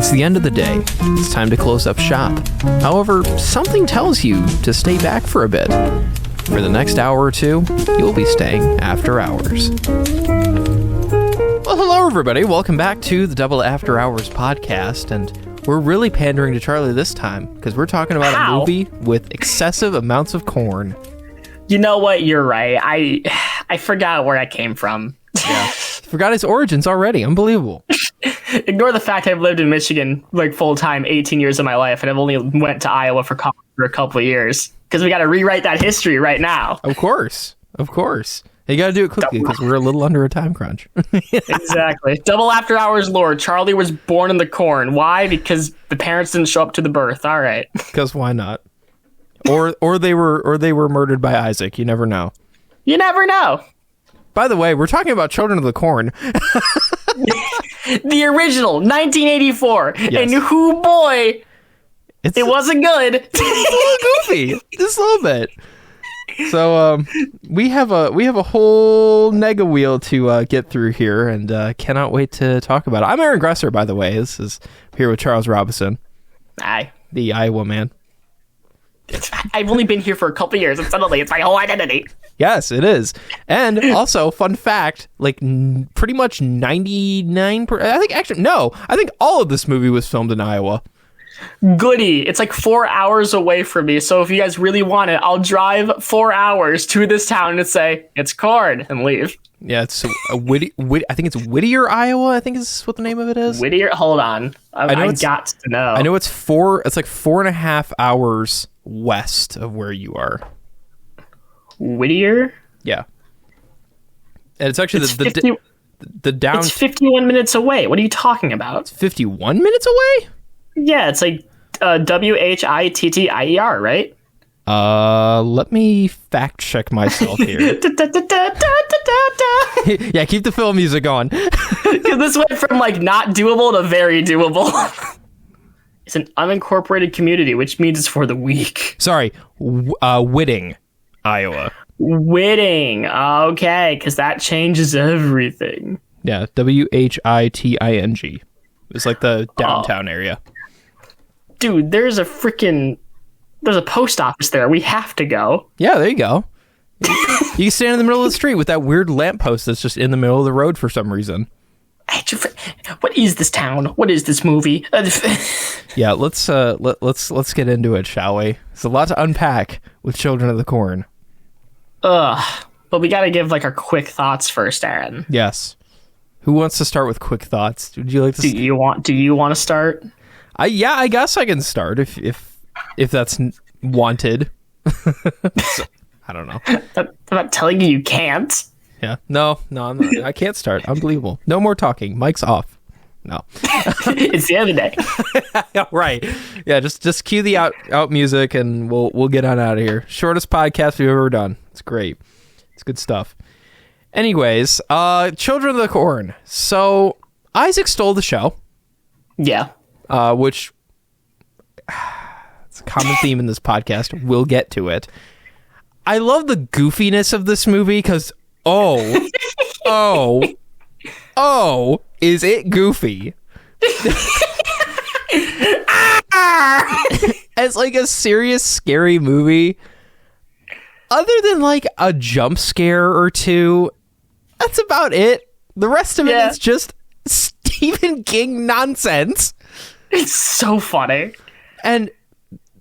It's the end of the day. It's time to close up shop. However, something tells you to stay back for a bit. For the next hour or two, you'll be staying after hours. Well, hello everybody. Welcome back to the Double After Hours podcast, and we're really pandering to Charlie this time because we're talking about a movie with excessive amounts of corn. You know what? You're right. I forgot where I came from. Yeah. Forgot his origins already. Unbelievable. Ignore the fact I've lived in Michigan like full time 18 years of my life, and I've only went to Iowa for college for a couple of years because we got to rewrite that history right now. Of course. You got to do it quickly because we're a little under a time crunch. Exactly. Double After Hours lore. Charlie was born in the corn. Why? Because the parents didn't show up to the birth. All right. Because why not? Or they were murdered by Isaac. You never know. You never know. By the way, we're talking about Children of the Corn. The original, 1984. Yes. And whoo boy, it wasn't good. It's a little goofy. Just a little bit. So we have a whole nega wheel to get through here, and cannot wait to talk about it. I'm Aaron Gresser, by the way. This is here with Charles Robinson. Aye. The Iowa man. I've only been here for a couple of years, and suddenly it's my whole identity. Yes, it is. And also, fun fact, like pretty much 99%, I think all of this movie was filmed in Iowa. Goody. It's like 4 hours away from me. So if you guys really want it, I'll drive 4 hours to this town and say, it's corn, and leave. Yeah, it's I think it's Whittier, Iowa, I think is what the name of it is. Whittier? Hold on. I got to know. I know it's 4.5 hours west of where you are. Whittier? Yeah. And it's actually the down... It's 51 minutes away. What are you talking about? It's 51 minutes away? Yeah, it's like Whittier, right? Let me fact check myself here. Yeah, keep the film music on. This went from like not doable to very doable. It's an unincorporated community, which means it's for the weak. Sorry, Whitting, Iowa. Whitting, okay, because that changes everything. Yeah, Whitting. It's like the downtown area. Dude, there's a post office there. We have to go. Yeah, there you go. You can stand in the middle of the street with that weird lamppost that's just in the middle of the road for some reason. What is this town? What is this movie? Yeah, let's get into it, shall we? There's a lot to unpack with Children of the Corn. But we got to give like our quick thoughts first, Aaron. Yes. Who wants to start with quick thoughts? Would you like to? Do you want to start? Yeah, I guess I can start if that's wanted. So, I don't know. I'm not telling you can't. Yeah. No, I'm not. I can't start. Unbelievable. No more talking. Mic's off. No. It's the other day. Right. Yeah, just cue the out music and we'll get on out of here. Shortest podcast we've ever done. It's great. It's good stuff. Anyways, Children of the Corn. So Isaac stole the show. Yeah. Which it's a common theme in this podcast. We'll get to it. I love the goofiness of this movie because is it goofy? As like a serious scary movie, other than like a jump scare or two, that's about it. The rest of it is just Stephen King nonsense. It's so funny. And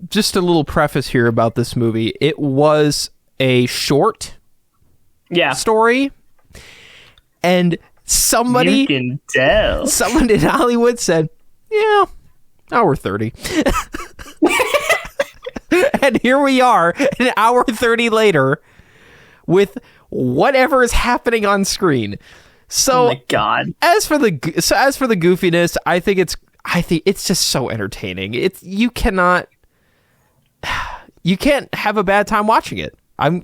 just a little preface here about this movie. It was a short story. And someone in Hollywood said, yeah, hour 30. And here we are, an hour 30 later, with whatever is happening on screen. So, oh my God. As for the goofiness, I think it's just so entertaining. You can't have a bad time watching it.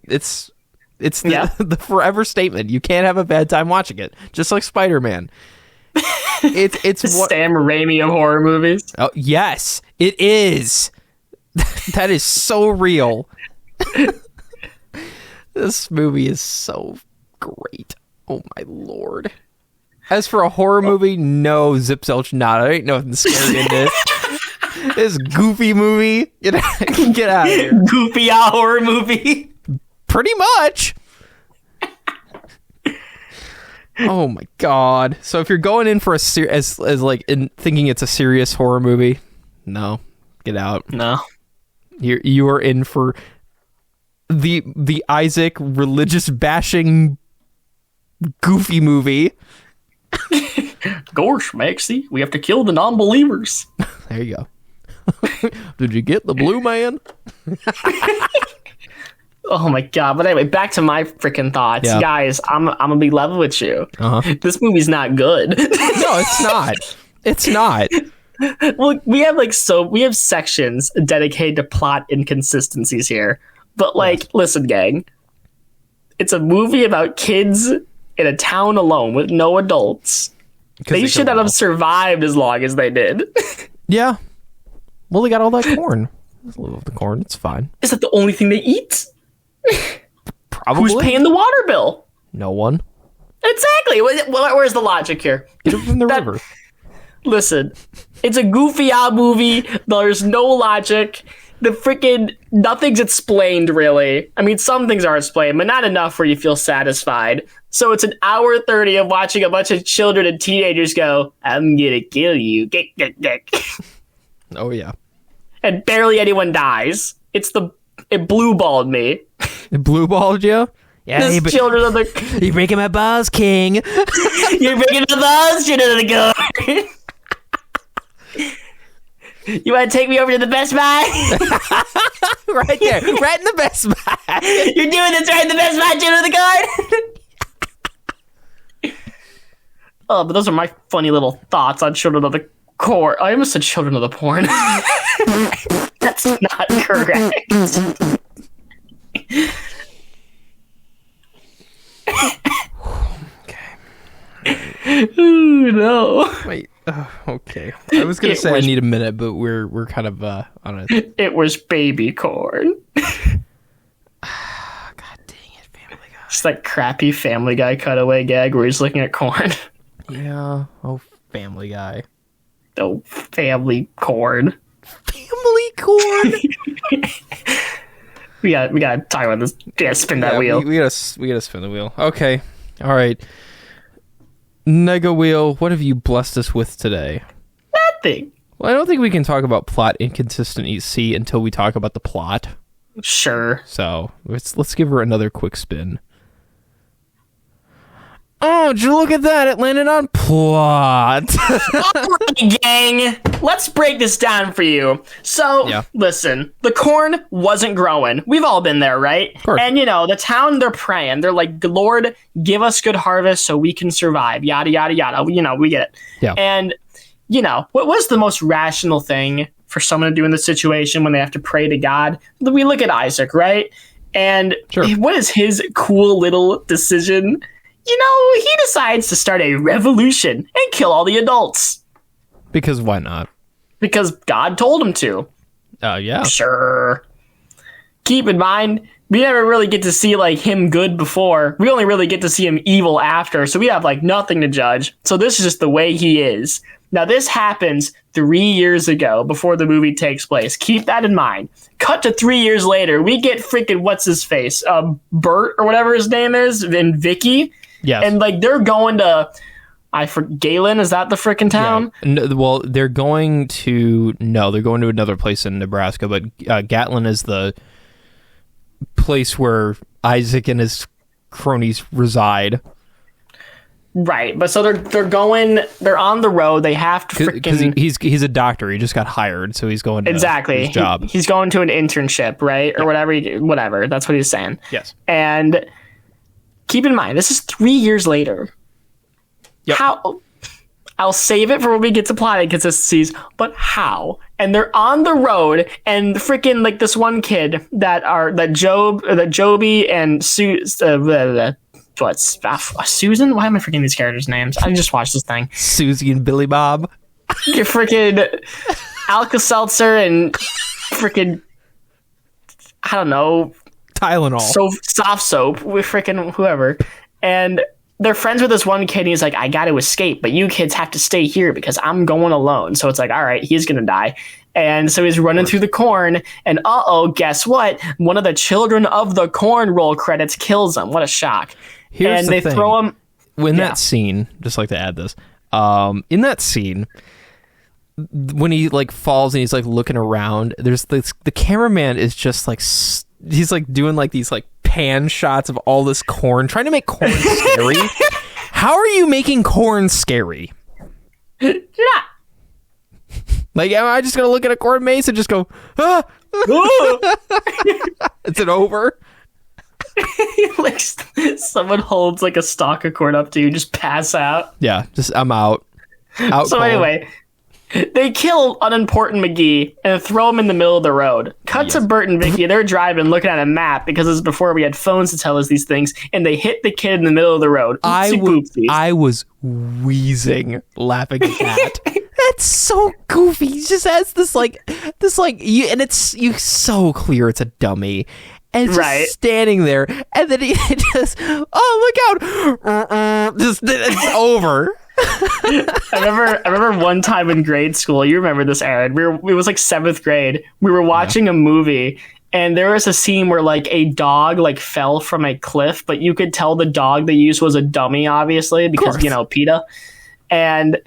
It's the forever statement. You can't have a bad time watching it. Just like Spider-Man. It's what Sam Raimi of horror movies. Oh yes, it is. That is so real. This movie is so great. Oh my Lord. As for a horror movie, no, Zip Zelch nada. There ain't nothing scary in this. This goofy movie. Get out of here. Goofy horror movie. Pretty much. Oh my god. So if you're going in for a thinking it's a serious horror movie, no. Get out. No. You are in for the Isaac religious bashing goofy movie. Gosh, Maxie, we have to kill the non-believers. There you go. Did you get the blue man? Oh my god. But anyway, back to my freaking thoughts. Yeah. Guys, I'm gonna be level with you. This movie's not good. No, it's not. It's not. Well, we have sections dedicated to plot inconsistencies here. But listen, gang. It's a movie about kids in a town alone with no adults. They should not have survived as long as they did. Yeah. Well, they got all that corn. I love the corn. It's fine. Is that the only thing they eat? Probably. Who's paying the water bill? No one. Exactly. Where's the logic here? Get it from the river. Listen, it's a goofy movie. There's no logic. The freaking nothing's explained, really. I mean, some things are explained, but not enough where you feel satisfied. So it's an hour 30 of watching a bunch of children and teenagers go, "I'm gonna kill you." Oh yeah. And barely anyone dies. It blue-balled me. It blue-balled you? Yeah, Children of the... You're breaking my balls, King. You're breaking the balls, children of the guard. You want to take me over to the Best Buy? Right there. Right in the Best Buy. You're doing this right in the Best Buy, children of the guard? Oh, but those are my funny little thoughts on Children of the Core. I almost said Children of the Porn. That's not correct. Ooh, no. Wait. Okay. I was gonna say I need a minute, but we're kind of on it. It was baby corn. God dang it, Family Guy. It's that crappy Family Guy cutaway gag where he's looking at corn. Yeah. Oh, Family Guy. Oh, family corn. Family corn. We gotta talk about this. Yeah, spin that wheel. We gotta spin the wheel. Okay. All right. Nega Wheel, what have you blessed us with today? Nothing. Well, I don't think we can talk about plot inconsistency until we talk about the plot. Sure. So let's give her another quick spin. Oh, did you look at that? It landed on plot. Alright, gang, let's break this down for you. So, Listen, the corn wasn't growing. We've all been there, right? Of course. And, the town, they're praying. They're like, Lord, give us good harvest so we can survive. Yada, yada, yada. We get it. Yeah. And, what was the most rational thing for someone to do in this situation when they have to pray to God? We look at Isaac, right? And what is his cool little decision? He decides to start a revolution and kill all the adults. Because why not? Because God told him to. Yeah. Sure. Keep in mind, we never really get to see him good before. We only really get to see him evil after. So we have nothing to judge. So this is just the way he is. Now this happens 3 years ago before the movie takes place. Keep that in mind. Cut to 3 years later. We get freaking what's his face? Bert or whatever his name is and Vicky. Yes. And they're going to Galen, is that the freaking town? Yeah. No, well, they're going to another place in Nebraska, but Gatlin is the place where Isaac and his cronies reside. Right, but so they're on the road. They have to freaking... Because he's a doctor. He just got hired, so he's going to his job. He's going to an internship, right? Or whatever. That's what he's saying. Yes. And keep in mind, this is 3 years later. Yep. How? I'll save it for when we get to plot inconsistencies, but how? And they're on the road, and freaking this one kid Joby and Susan? Why am I forgetting these characters' names? I just watched this thing. Susie and Billy Bob. You're freaking Alka-Seltzer and freaking, I don't know, Tylenol. soft soap with freaking whoever. And they're friends with this one kid, and he's like, I got to escape, but you kids have to stay here because I'm going alone. So it's like, all right, he's going to die. And so he's running through the corn, and guess what? One of the Children of the Corn roll credits kills him. What a shock. Here's and the they thing. throw him. In that scene, just like to add this, in that scene, when he like falls and he's like looking around, there's this, the cameraman is just like, he's like doing like these like pan shots of all this corn, trying to make corn scary. How are you making corn scary? You're not. Like, am I just gonna look at a corn maze and just go, ah? Is it over? Like someone holds like a stalk of corn up to you, just pass out. Yeah, just I'm out. So anyway, they kill unimportant McGee and throw him in the middle of the road. Cut to Bert and Vicky. They're driving, looking at a map because this is before we had phones to tell us these things, and they hit the kid in the middle of the road. I was wheezing laughing at that. That's so goofy. He just has this and it's so clear it's a dummy. And it's just standing there, and then he just, look out! It's over. I remember one time in grade school. You remember this, Aaron? It was like 7th grade. We were watching a movie, and there was a scene where like a dog like fell from a cliff, but you could tell the dog they used was a dummy, obviously, because PETA. And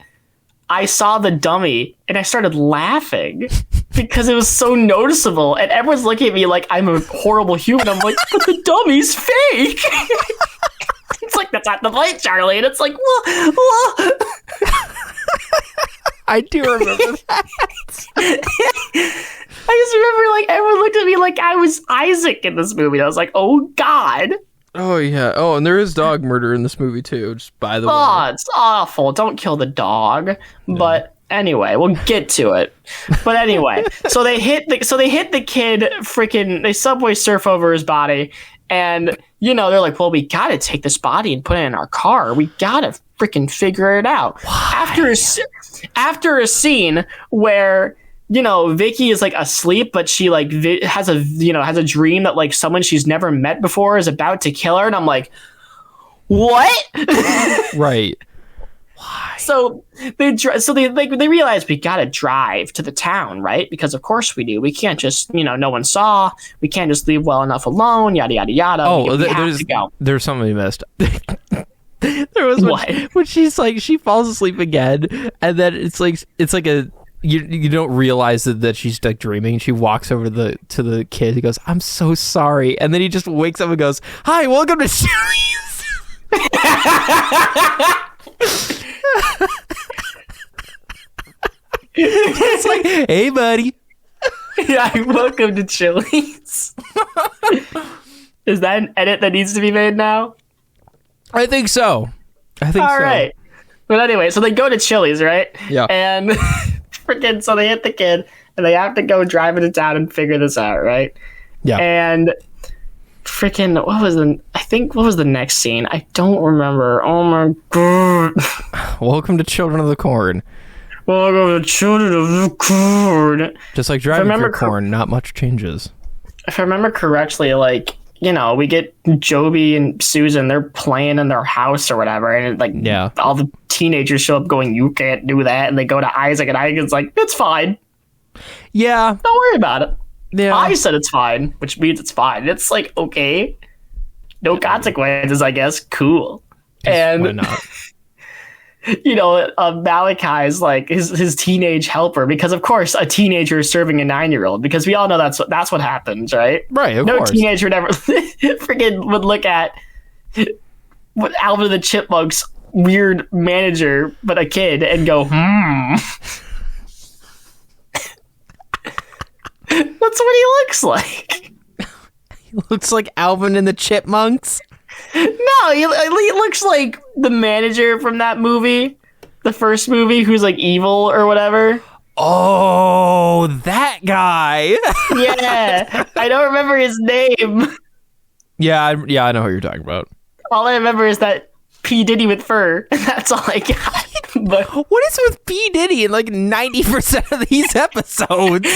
I saw the dummy, and I started laughing because it was so noticeable, and everyone's looking at me like I'm a horrible human. I'm like, but the dummy's fake. It's like, that's not the point, Charlie. And it's like, whoa. I do remember that. I just remember like everyone looked at me like I was Isaac in this movie. I was like, oh God. Oh yeah. Oh, and there is dog murder in this movie too, just by the way. Oh, it's awful. Don't kill the dog. No. But anyway, we'll get to it. But anyway, so they hit the kid freaking, they subway surf over his body, and they're like, well, we gotta take this body and put it in our car. We gotta freaking figure it out. Why? After a scene where Vicky is like asleep, but she like has a dream that like someone she's never met before is about to kill her, and I'm like, what? Right. Why? So they realize we gotta drive to the town, right? Because of course we do. We can't just no one saw. We can't just leave well enough alone. Yada yada yada. Oh, we have to go. There's something we missed. There was when she's like she falls asleep again, and then it's like a. You don't realize that she's like dreaming. She walks over to the kid. He goes, "I'm so sorry," and then he just wakes up and goes, "Hi, welcome to Chili's." It's like, "Hey, buddy." Yeah, welcome to Chili's. Is that an edit that needs to be made now? I think so. All right. But anyway, so they go to Chili's, right? Yeah. And so they hit the kid, and they have to go drive into town and figure this out, right? Yeah. And what was the next scene? I don't remember. Oh my God. Welcome to Children of the Corn. Welcome to Children of the Corn. Just like driving through corn, not much changes. If I remember correctly, like, we get Joby and Susan, they're playing in their house or whatever, and all the teenagers show up going, you can't do that, and they go to Isaac, and Isaac's like, it's fine. Yeah. Don't worry about it. Yeah. I said it's fine, which means it's fine. It's like, okay. No consequences, I guess. Cool. And why not? Malachi's like his teenage helper, because of course a teenager is serving a 9-year-old, because we all know that's what happens, right? Right, of No course. teenager would ever freaking would look at what Alvin and the Chipmunks weird manager, but a kid, and go, That's what he looks like. He looks like Alvin and the Chipmunks. No, he looks like the manager from that movie, the first movie, who's like evil or whatever. Oh, that guy. Yeah, I don't remember his name. Yeah, I know who you're talking about. All I remember is that P. Diddy with fur. That's all I got. But what is with P. Diddy in like 90% of these episodes?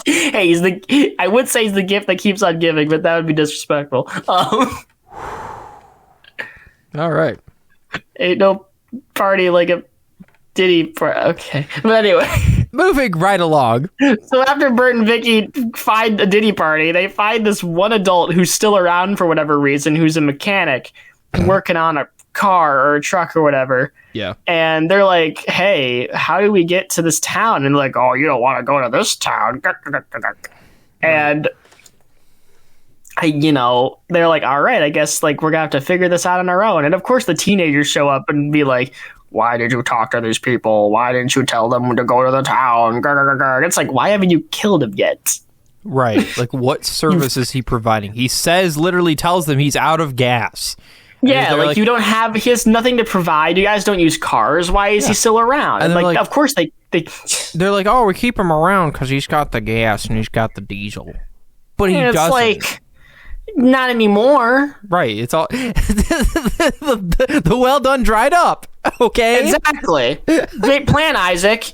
Hey, I would say he's the gift that keeps on giving, but that would be disrespectful. All right. Ain't no party like a Diddy party. Okay. But anyway. Moving right along. So after Bert and Vicky find a Diddy party, they find this one adult who's still around for whatever reason, who's a mechanic working on a car or a truck or whatever. Yeah. And they're like, hey, how do we get to this town? And they're like, oh, you don't want to go to this town. And they're like, all right, I guess like we're gonna have to figure this out on our own. And of course the teenagers show up and be like, why did you talk to these people? Why didn't you tell them to go to the town? It's like, why haven't you killed him yet? Right. Like, what service is he providing? He literally tells them he's out of gas. Yeah, like you don't have, he has nothing to provide. You guys don't use cars. Why is he still around? And like, of course they're like, oh, we keep him around because he's got the gas and he's got the diesel. But he doesn't. It's like, not anymore. Right. It's all the well done dried up. Okay. Exactly. Great plan, Isaac.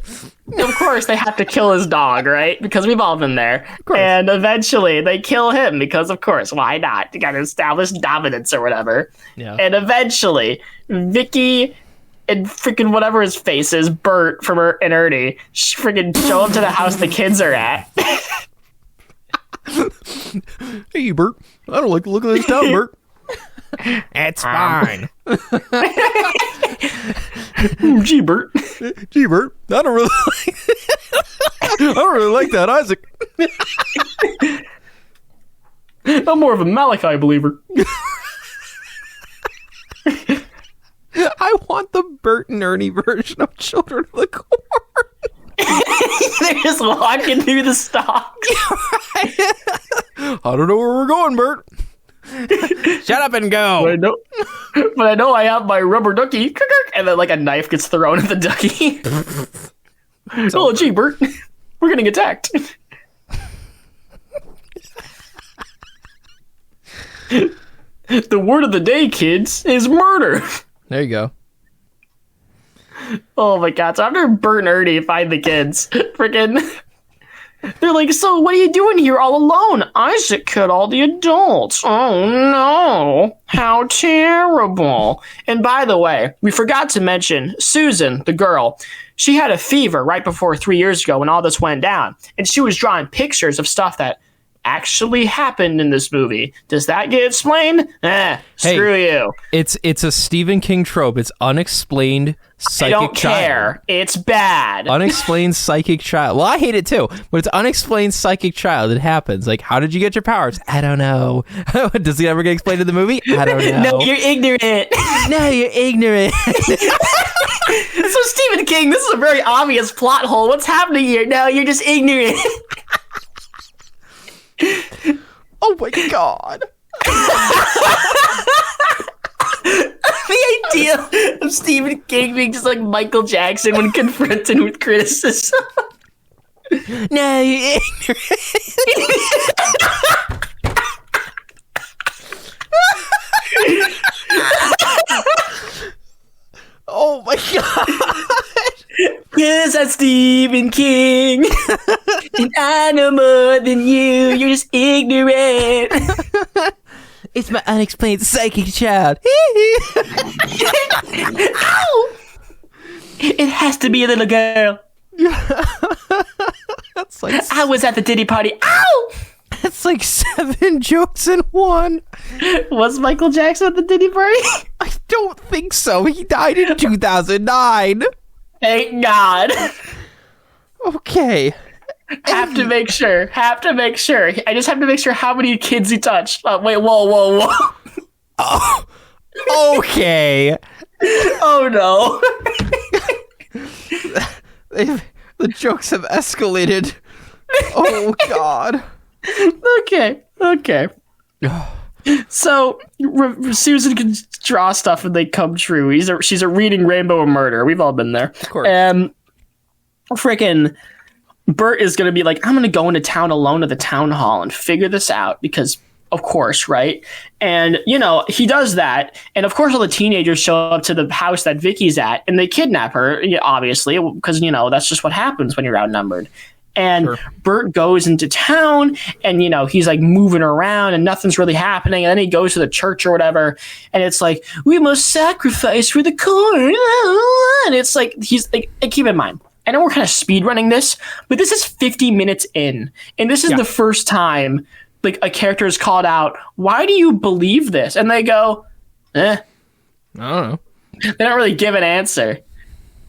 Of course they have to kill his dog, right? Because we've all been there. And eventually they kill him because, of course, why not? You got to establish dominance or whatever. Yeah. And eventually Vicky and freaking whatever his face is, Bert from and Ernie, freaking show up to the house the kids are at. Hey, Bert. I don't like the look of this town, Bert. It's fine. Gee, Bert. Gee, Bert. I don't really like that, Isaac. I'm more of a Malachi believer. I want the Bert and Ernie version of Children of the Corn. They're just walking through the stalks. I don't know where we're going, Bert. Shut up and go. But I know I have my rubber ducky. And then like a knife gets thrown at the ducky. Oh, gee, Bert. We're getting attacked. The word of the day, kids, is murder. There you go. Oh my god. So after Bert and Ernie find the kids, freaking... They're like, so what are you doing here all alone? Isaac killed all the adults. Oh no. How terrible. And by the way, we forgot to mention Susan, the girl. She had a fever right before 3 years ago when all this went down. And she was drawing pictures of stuff that actually happened in this movie. Does that get explained? Screw you. It's a Stephen King trope. It's unexplained psychic child. I don't care. It's bad. Unexplained psychic child. Well, I hate it too, but it's unexplained psychic child. It happens. Like, how did you get your powers? I don't know. Does it ever get explained in the movie? I don't know. No, you're ignorant. No, you're ignorant. So Stephen King, this is a very obvious plot hole. What's happening here? No, you're just ignorant. Oh my god. The idea of Stephen King being just like Michael Jackson when confronted with criticism. No, you're ignorant. Oh my god. Yes, I'm Stephen King. And I know more than you. You're just ignorant. It's my unexplained psychic child. Ow! It has to be a little girl. That's like I was at the Diddy party. Ow! That's like 7 jokes in one. Was Michael Jackson at the Diddy party? I don't think so. He died in 2009. Thank God. Okay. Have to make sure. I just have to make sure how many kids he touched. Wait, whoa. Oh, okay. Oh no. The jokes have escalated. Oh God. Okay. So Susan can draw stuff and they come true. She's a reading Rainbow of Murder. We've all been there. Of course. Frickin' Bert is going to be like, I'm going to go into town alone to the town hall and figure this out because, of course, right? And, he does that. And, of course, all the teenagers show up to the house that Vicky's at and they kidnap her, obviously, because, that's just what happens when you're outnumbered. And Sure. Bert goes into town and, he's like moving around and nothing's really happening. And then he goes to the church or whatever. And it's like, we must sacrifice for the corn. And it's like, he's like, and keep in mind, I know we're kind of speed running this, but this is 50 minutes in. And this is the first time like a character is called out. Why do you believe this? And they go, I don't know. They don't really give an answer.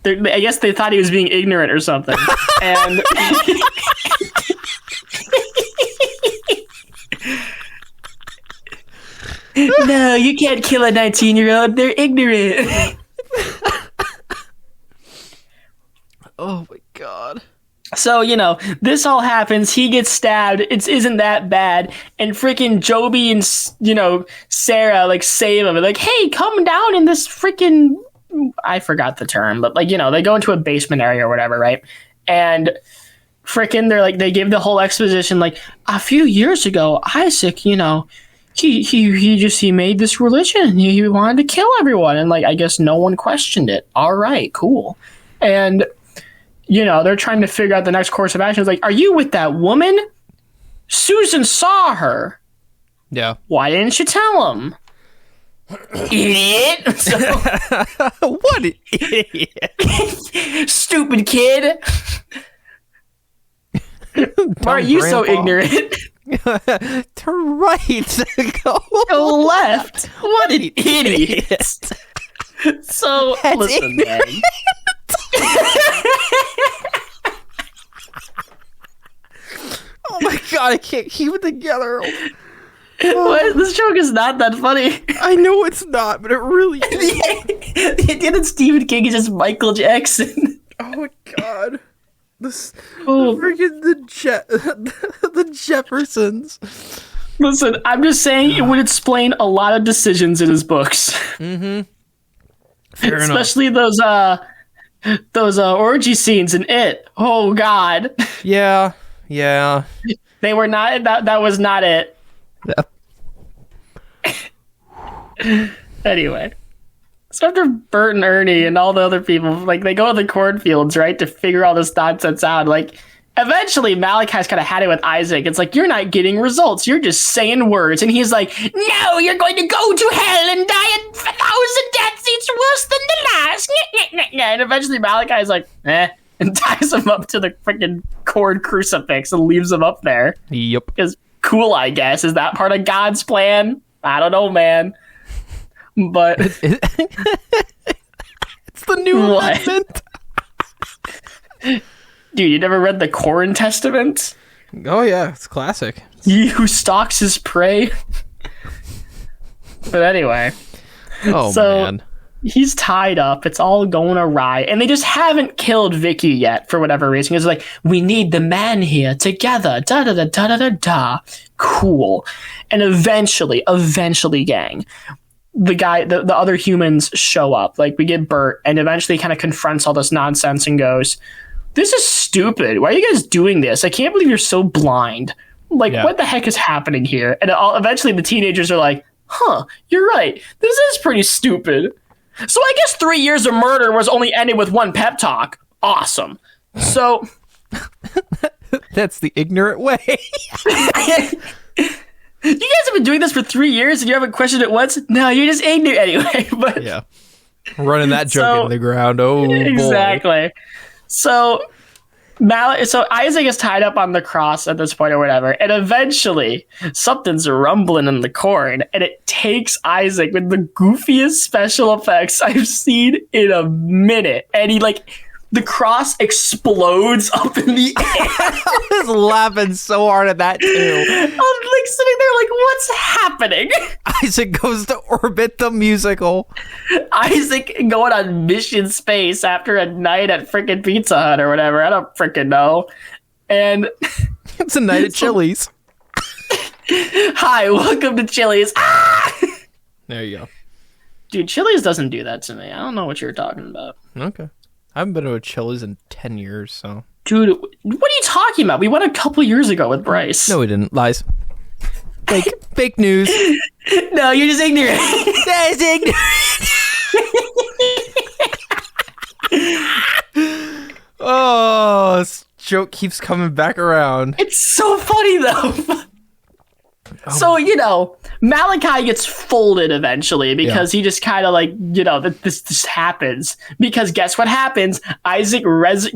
I guess they thought he was being ignorant or something. And no, you can't kill a 19-year-old. They're ignorant. Oh my god. So, this all happens. He gets stabbed. It isn't that bad. And freaking Joby and, Sarah, like, save him. Like, hey, come down in this freaking... I forgot the term, but, like, they go into a basement area or whatever, right? And freaking, they're like, they give the whole exposition, like, a few years ago, Isaac, he made this religion. He wanted to kill everyone. And, like, I guess no one questioned it. All right, cool. And... they're trying to figure out the next course of action. It's like, are you with that woman? Susan saw her. Yeah. Why didn't you tell him? Idiot. What an idiot. Stupid kid. Why are you so ignorant? Turn right. Go left. What an idiot. So, listen, man. Oh my god, I can't keep it together. What? This joke is not that funny. I know it's not, but it really is. The idea that Stephen King is just Michael Jackson. Oh my god. This Oh. freaking the Jeffersons. Listen, I'm just saying it would explain a lot of decisions in his books. Mm-hmm. Fair Especially those orgy scenes in It. Oh god. enough. Yeah. They were not that was not it. Anyway. So after Bert and Ernie and all the other people, like, they go to the cornfields, right, to figure all this nonsense out. Like, eventually Malachi's kind of had it with Isaac. It's like, you're not getting results. You're just saying words. And he's like, no, you're going to go to hell and die 1,000 deaths each worse than the last. And eventually Malachi's like, and ties him up to the freaking corn crucifix and leaves him up there. Yep. Because cool, I guess. Is that part of God's plan? I don't know, man. But It's the new amendment. Dude, you never read the Corn Testament? Oh yeah, it's classic. He who stalks his prey. But anyway. Oh So- man. He's tied up. It's all going awry. And they just haven't killed Vicky yet for whatever reason. It's like, we need the man here together. Da-da-da-da-da-da-da. Cool. And eventually, gang, the other humans show up. Like, we get Bert, and eventually kind of confronts all this nonsense and goes, this is stupid. Why are you guys doing this? I can't believe you're so blind. Like, what the heck is happening here? And eventually the teenagers are like, huh, you're right. This is pretty stupid. So I guess 3 years of murder was only ended with one pep talk. Awesome. So That's the ignorant way. you guys have been doing this for 3 years and you haven't questioned it once? No, you're just ignorant anyway. But Yeah. Running that joke into the ground. Oh, exactly. boy. So Isaac is tied up on the cross at this point or whatever, and eventually something's rumbling in the corn, and it takes Isaac with the goofiest special effects I've seen in a minute, and the cross explodes up in the air. I was laughing so hard at that too. I'm sitting there what's happening? Isaac Goes to Orbit the musical. Isaac going on mission space after a night at freaking Pizza Hut or whatever. I don't freaking know. And It's a night at Chili's. hi, welcome to Chili's. Ah! There you go. Dude, Chili's doesn't do that to me. I don't know what you're talking about. Okay. I haven't been to a Chili's in 10 years, so. Dude, what are you talking about? We went a couple years ago with Bryce. No, we didn't. Lies. Fake news. No, you're just ignorant. That's ignorant. Oh, joke keeps coming back around. It's so funny though. So, Malachi gets folded eventually because he just kind of this just happens. Because guess what happens? Isaac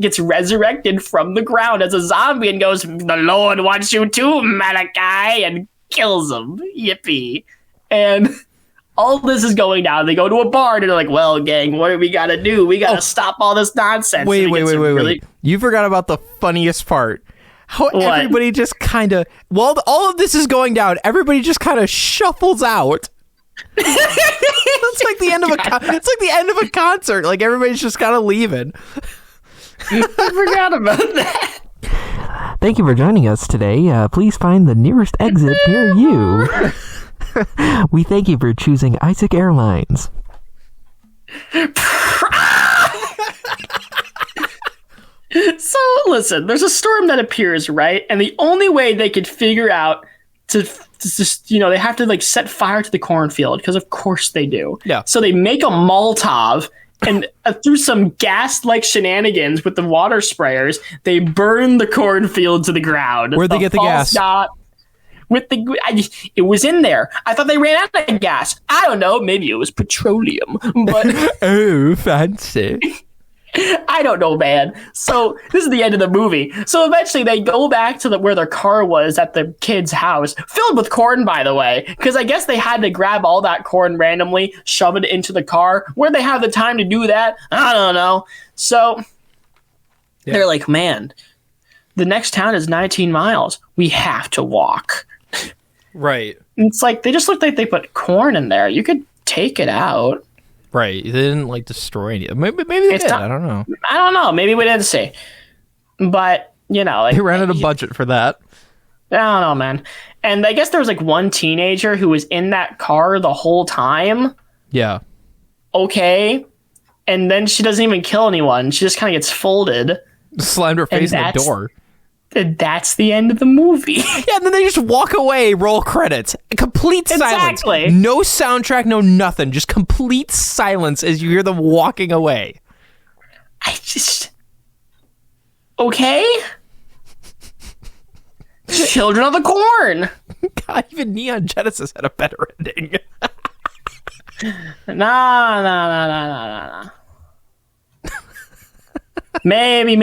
gets resurrected from the ground as a zombie and goes, "The Lord wants you too, Malachi," and kills him. Yippee. And all this is going down. They go to a barn and they're like, "Well, gang, what do we got to do? We got to stop all this nonsense." Wait. You forgot about the funniest part. How everybody just kind of, while all of this is going down, everybody just kind of shuffles out. It's like the end of a concert. Like everybody's just kind of leaving. I forgot about that. Thank you for joining us today. Please find the nearest exit near you. We thank you for choosing Isaac Airlines. So, listen, there's a storm that appears, right? And the only way they could figure out to just, they have to, set fire to the cornfield, because of course they do. Yeah. So they make a Molotov, and through some gas-like shenanigans with the water sprayers, they burn the cornfield to the ground. Where'd they get the gas? It was in there. I thought they ran out of gas. I don't know. Maybe it was petroleum. But oh, fancy. I don't know, man. So this is the end of the movie. So eventually they go back to where their car was at the kid's house, filled with corn, by the way, because I guess they had to grab all that corn randomly, shove it into the car. Where'd they have the time to do that? I don't know. So they're like, man, the next town is 19 miles. We have to walk. Right. And it's like, they just looked like they put corn in there. You could take it out. Right. They didn't destroy anything. Maybe they did. I don't know. I don't know. Maybe we didn't see. But, they ran out of budget for that. I don't know, man. And I guess there was one teenager who was in that car the whole time. Yeah. Okay. And then she doesn't even kill anyone. She just kind of gets folded. Slammed her face in the door. That's the end of the movie. Yeah, and then they just walk away, roll credits. Complete silence. Exactly. No soundtrack, no nothing. Just complete silence as you hear them walking away. Okay? Children of the Corn. God, even Neon Genesis had a better ending. Nah. Maybe.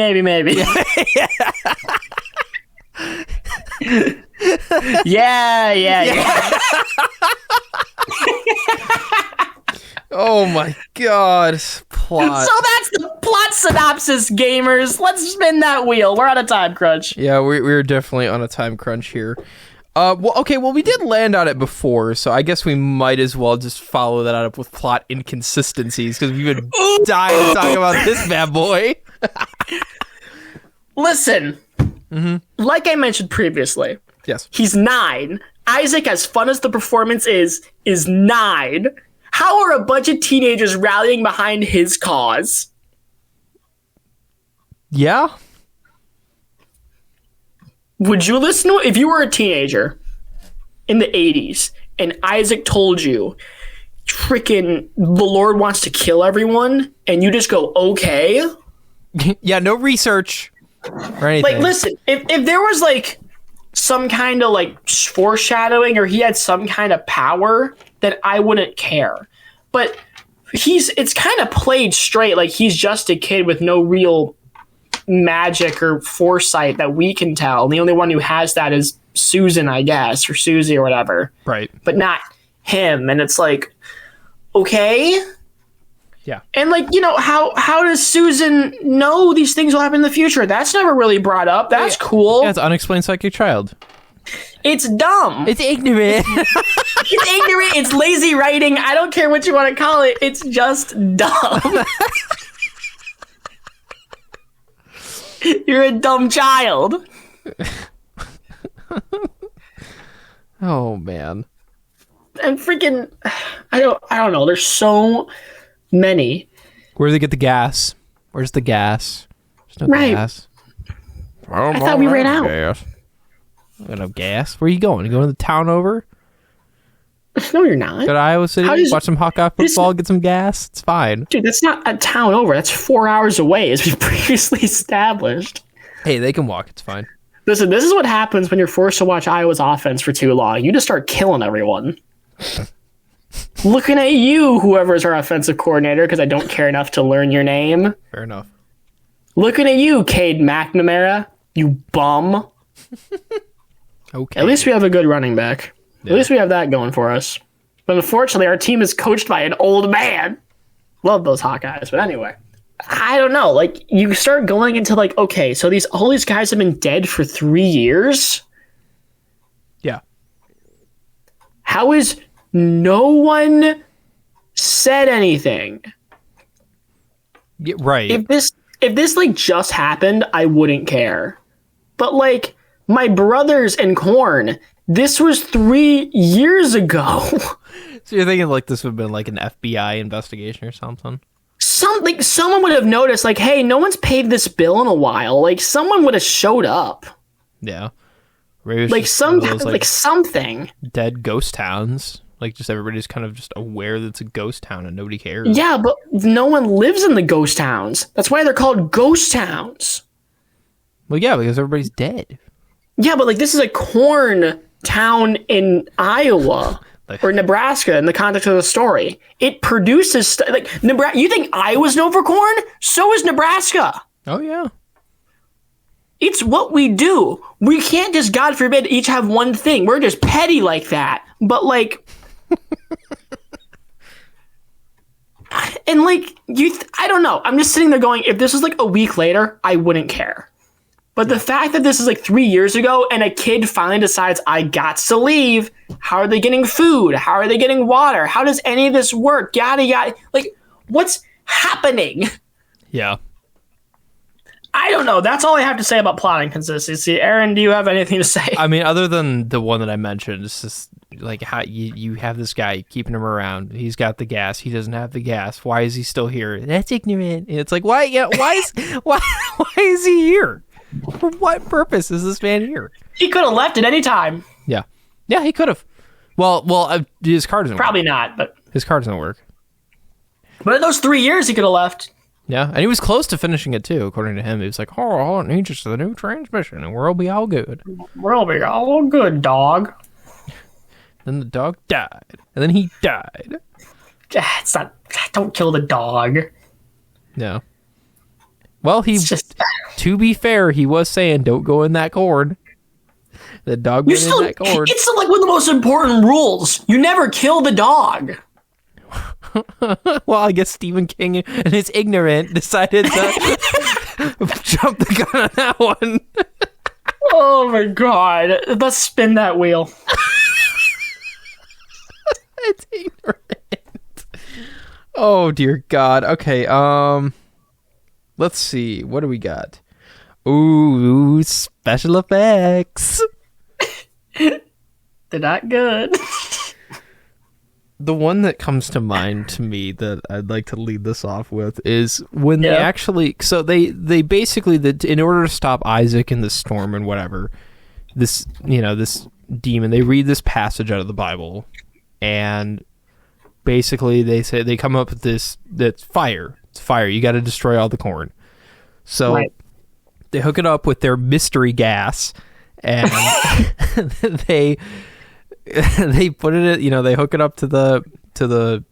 Yeah. Oh my god. Plot. So that's the plot synopsis, gamers. Let's spin that wheel. We're on a time crunch. Yeah, we're definitely on a time crunch here. We did land on it before, so I guess we might as well just follow that up with plot inconsistencies, because we've been dying to talk about this bad boy. Listen, like I mentioned previously, yes, he's 9. Isaac, as fun as the performance is 9. How are a bunch of teenagers rallying behind his cause? Yeah. Would you listen to it if you were a teenager in the 80s and Isaac told you, freaking the Lord wants to kill everyone, and you just go, okay? Yeah, no research or anything. Listen, if there was some kind of foreshadowing, or he had some kind of power, then I wouldn't care. But it's kind of played straight, like he's just a kid with no real magic or foresight that we can tell. And the only one who has that is Susan, I guess, or Susie or whatever. Right. But not him. And it's okay. Yeah. And how does Susan know these things will happen in the future? That's never really brought up. That's cool. Yeah, it's unexplained psychic child. It's dumb. It's ignorant. It's ignorant. It's lazy writing. I don't care what you want to call it. It's just dumb. You're a dumb child. Oh man. And freaking, I don't know. There's so many. Where do they get the gas? Where's the gas? There's no gas. I thought we ran out. Gas. No gas. Where are you going? You going to the town over? No, you're not. Go to Iowa City, watch some Hawkeye football, get some gas. It's fine. Dude, that's not a town over. That's 4 hours away, as we previously established. Hey, they can walk. It's fine. Listen, this is what happens when you're forced to watch Iowa's offense for too long. You just start killing everyone. Looking at you, whoever's our offensive coordinator, because I don't care enough to learn your name. Fair enough. Looking at you, Cade McNamara, you bum. Okay. At least we have a good running back. Yeah. At least we have that going for us. But unfortunately, our team is coached by an old man. Love those Hawkeyes, but anyway. I don't know. Like, you start going into like, okay, so all these guys have been dead for 3 years? Yeah. How is no one said anything? Yeah, right. If this like just happened, I wouldn't care. But like my brothers and Corn, this was 3 years ago. So you're thinking like this would have been like an FBI investigation or something? Someone would have noticed, like, hey, no one's paid this bill in a while. Like, someone would have showed up. Yeah. Maybe Like something. Dead ghost towns. Like just everybody's kind of just aware that it's a ghost town and nobody cares. Yeah, but no one lives in the ghost towns. That's why they're called ghost towns. Well, yeah, because everybody's dead. Yeah, but like this is a corn town in Iowa or Nebraska in the context of the story. It produces like Nebraska. You think Iowa's known for corn? So is Nebraska. Oh yeah. It's what we do. We can't just, God forbid, each have one thing. We're just petty like that. But like, and like I don't know. I'm just sitting there going, if this was like a week later, I wouldn't care. But the fact that this is like 3 years ago and a kid finally decides I got to leave, how are they getting food? How are they getting water? How does any of this work? Yada, yada. Like, what's happening? Yeah. I don't know. That's all I have to say about plotting consistency. Aaron, do you have anything to say? I mean, other than the one that I mentioned, it's just like how you have this guy keeping him around. He's got the gas. He doesn't have the gas. Why is he still here? That's ignorant. And it's like, why? Yeah, why is he here? For what purpose is this man here? He could have left at any time. Yeah, he could have. Well, his car doesn't Probably work. not, but His car doesn't work. But in those 3 years, he could have left. Yeah, and he was close to finishing it too, according to him. He was like, "Oh, all it needs is the new transmission, and we'll be all good." We'll be all good, dog. Then the dog died, and then he died. It's not. Don't kill the dog. No. Well, It's just. to be fair, he was saying, "Don't go in that corn." The dog went in that corn. It's still like one of the most important rules. You never kill the dog. Well, I guess Stephen King and his ignorant decided to jump the gun on that one. Oh my god. Let's spin that wheel. It's ignorant. Oh dear God. Okay. Let's see. What do we got? Ooh, special effects. They're not good. The one that comes to mind to me that I'd like to lead this off with is when they actually, so they basically, in order to stop Isaac in the storm and whatever, this demon, they read this passage out of the Bible, and basically they come up with that's fire. It's fire. You got to destroy all the corn. So they hook it up with their mystery gas, and they put it, they hook it up to the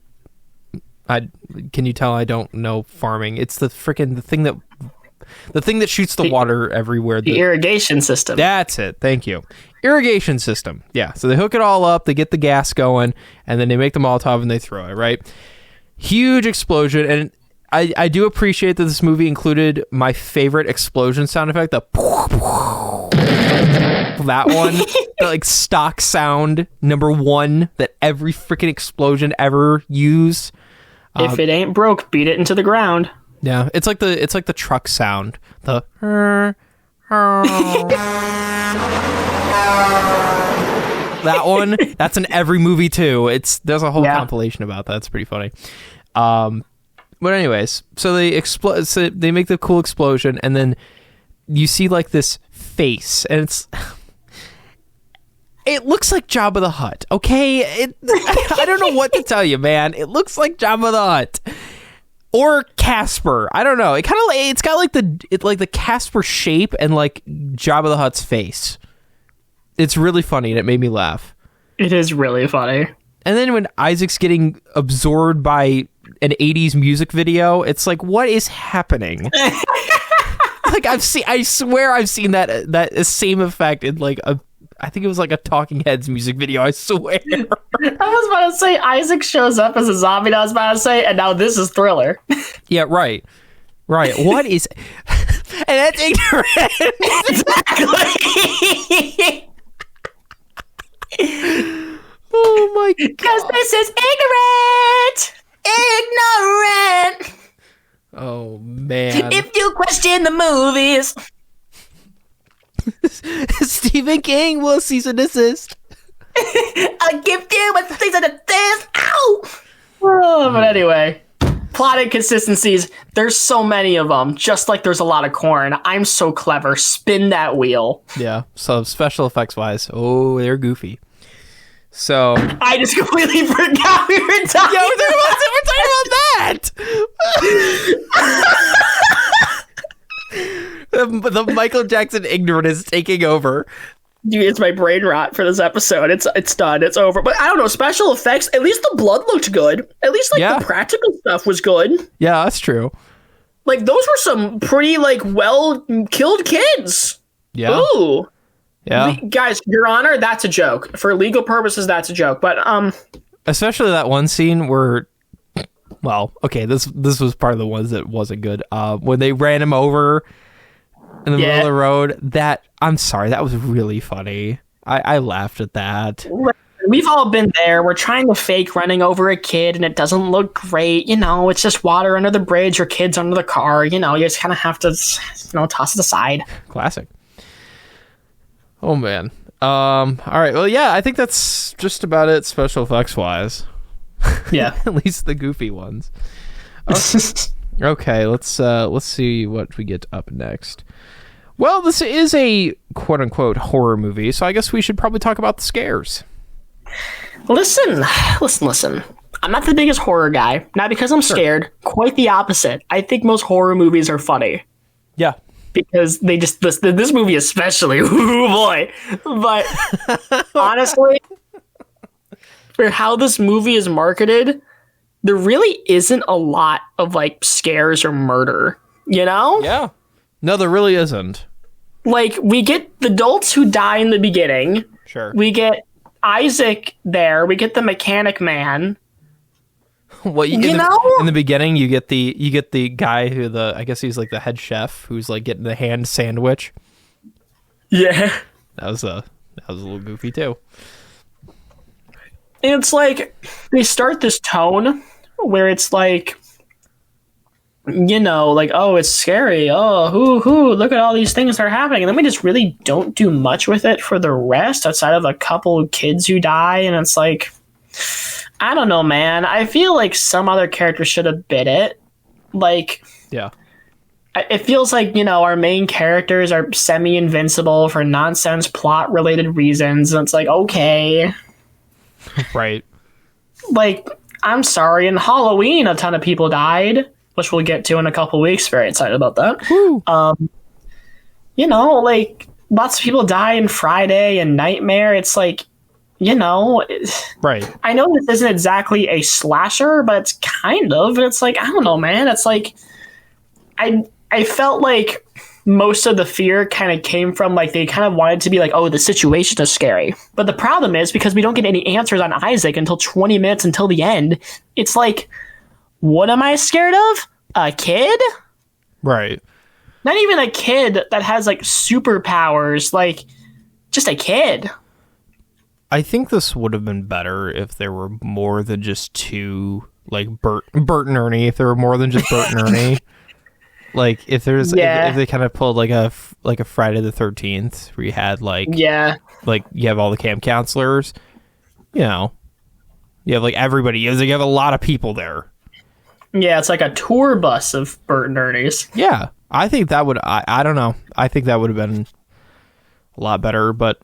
can you tell I don't know farming? It's the thing that shoots the water everywhere. The irrigation system. That's it. Thank you. Irrigation system. Yeah. So they hook it all up, they get the gas going, and then they make the Molotov and they throw it, right? Huge explosion. And I do appreciate that this movie included my favorite explosion sound effect, the that one, the like stock sound #1 that every freaking explosion ever used. If it ain't broke, beat it into the ground. Yeah, it's like the truck sound. The that one, that's in every movie too. There's a whole compilation about that. It's pretty funny. But anyways, so they explode. So they make the cool explosion, and then you see like this face, and it looks like Jabba the Hutt. Okay, I don't know what to tell you, man. It looks like Jabba the Hutt. Or Casper. I don't know. It kind of it's got like the Casper shape and like Jabba the Hutt's face. It's really funny and it made me laugh. It is really funny. And then when Isaac's getting absorbed by an 80s music video, it's like, what is happening? Like I swear I've seen that same effect in like I think it was like a Talking Heads music video, I swear. I was about to say Isaac shows up as a zombie, and I was about to say, and now this is Thriller. Yeah, right. What is... And that's ignorant. Exactly. Oh my God. Because this is ignorant. Oh, man. If you question the movies. Stephen King will cease and desist. I'll give you a cease and desist. Ow! Oh, but anyway, plot inconsistencies. There's so many of them, just like there's a lot of corn. I'm so clever. Spin that wheel. Yeah, so special effects wise, they're goofy. So I just completely forgot we were talking. Yeah, we're talking about that. The Michael Jackson ignorant is taking over. Dude, it's my brain rot for this episode. It's done. It's over. But I don't know, special effects, at least the blood looked good. At least the practical stuff was good. Yeah, that's true. Like those were some pretty well killed kids. Yeah. Ooh. Yeah. Guys, Your Honor, that's a joke. For legal purposes, that's a joke. But especially that one scene where, well, okay, this was part of the ones that wasn't good. When they ran him over in the middle of the road, I'm sorry, that was really funny. I laughed at that. We've all been there. We're trying to fake running over a kid, and it doesn't look great. It's just water under the bridge or kids under the car. You just kind of have to, toss it aside. Classic. Oh, man. All right. Well, yeah, I think that's just about it special effects wise. Yeah. At least the goofy ones. Okay, let's see what we get up next. Well, this is a quote-unquote horror movie, so I guess we should probably talk about the scares. Listen. I'm not the biggest horror guy. Not because I'm scared. Quite the opposite. I think most horror movies are funny. Yeah. Because they just this movie especially, oh boy. But honestly, for how this movie is marketed, there really isn't a lot of scares or murder. Yeah. No, there really isn't. We get the adults who die in the beginning. Sure. We get Isaac there. We get the mechanic man. Well, in the beginning, you get the guy who I guess he's the head chef who's getting the hand sandwich. Yeah, that was a little goofy too. And it's they start this tone where it's oh, it's scary. Oh, hoo, look at all these things that are happening. And then we just really don't do much with it for the rest outside of a couple of kids who die. And it's I don't know, man. I feel like some other character should have bit it. Yeah. It feels our main characters are semi-invincible for nonsense plot-related reasons. And it's okay. Right. I'm sorry. In Halloween, a ton of people died, which we'll get to in a couple weeks. Very excited about that. Woo. Lots of people die in Friday and Nightmare. It's right. I know this isn't exactly a slasher, but it's kind of. It's I don't know, man. It's I felt like most of the fear kind of came from they kind of wanted to be oh, the situation is scary. But the problem is because we don't get any answers on Isaac until 20 minutes until the end. It's what am I scared of? A kid? Right. Not even a kid that has superpowers. Just a kid. I think this would have been better if there were more than just two, Bert and Ernie. If there were more than just Bert and Ernie, if there's if they kind of pulled a Friday the 13th where you had you have all the camp counselors, you have everybody. You have a lot of people there. Yeah, it's a tour bus of Bert and Ernie's. Yeah, I think that would. I don't know. I think that would have been a lot better. But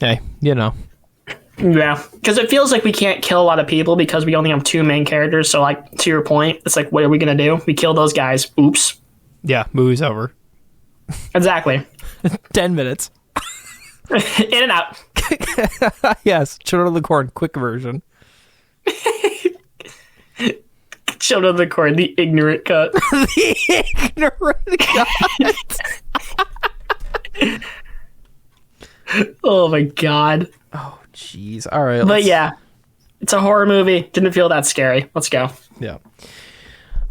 hey, Yeah, because it feels like we can't kill a lot of people because we only have 2 main characters. So, like, to your point, it's like, what are we going to do? We kill those guys. Oops. Yeah, movie's over. Exactly. 10 minutes. In and out. Yes, Children of the Corn, quick version. Children of the Corn, the ignorant cut. The ignorant cut. Oh my god. Oh, jeez. All right. But yeah, it's a horror movie. Didn't feel that scary. Let's go. Yeah.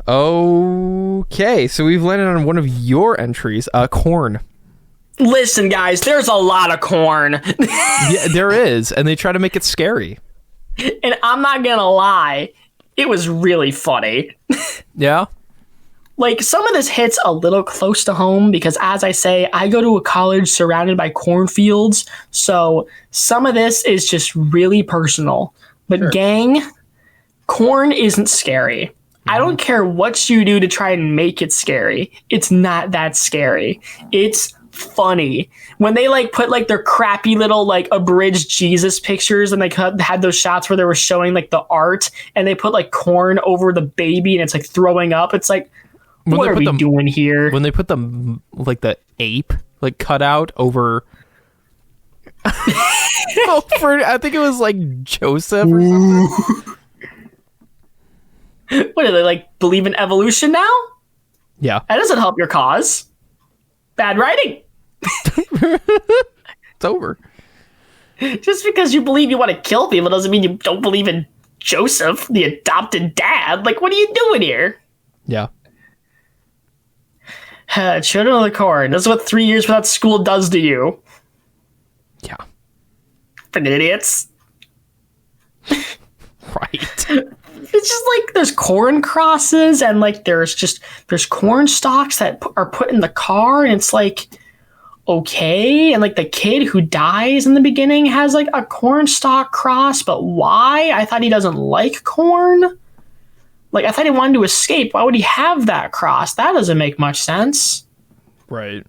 Okay, so we've landed on one of your entries, corn. Listen, guys, there's a lot of corn. Yeah, there is, and they try to make it scary. And I'm not gonna lie, it was really funny. Yeah? Like, some of this hits a little close to home because, as I say, I go to a college surrounded by cornfields, so some of this is just really personal. But Sure. gang, corn isn't scary. I don't care what you do to try and make it scary. It's not that scary. It's funny. When they like put like their crappy little like abridged Jesus pictures and they had those shots where they were showing like the art and they put like corn over the baby and it's like throwing up. It's like, what are we doing here? When they put the like the ape like cut out over I think it was like Joseph or something. What do they like believe in evolution now? Yeah. That doesn't help your cause. Bad writing. It's over. Just because you believe you want to kill people doesn't mean you don't believe in Joseph, the adopted dad. Like, what are you doing here? Yeah. Children of the Corn. This is what 3 years without school does to you. Yeah. For idiots. Right. It's just like there's corn crosses and like there's corn stalks that are put in the car and it's like, okay. And like the kid who dies in the beginning has like a corn stalk cross, but why? I thought he doesn't like corn. Like, I thought he wanted to escape. Why would he have that cross? That doesn't make much sense. Right.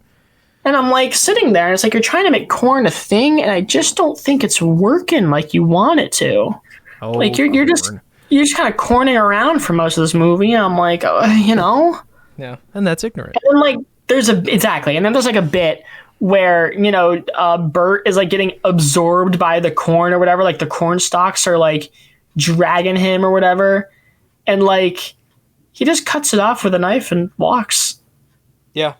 And I'm like sitting there and it's like you're trying to make corn a thing and I just don't think it's working like you want it to. Oh, like you're just kind of corning around for most of this movie and I'm like, you know? Yeah. And that's ignorant. And then like exactly. And then there's like a bit where, you know, Bert is like getting absorbed by the corn or whatever. Like the corn stalks are like dragging him or whatever. And like he just cuts it off with a knife and walks. Yeah.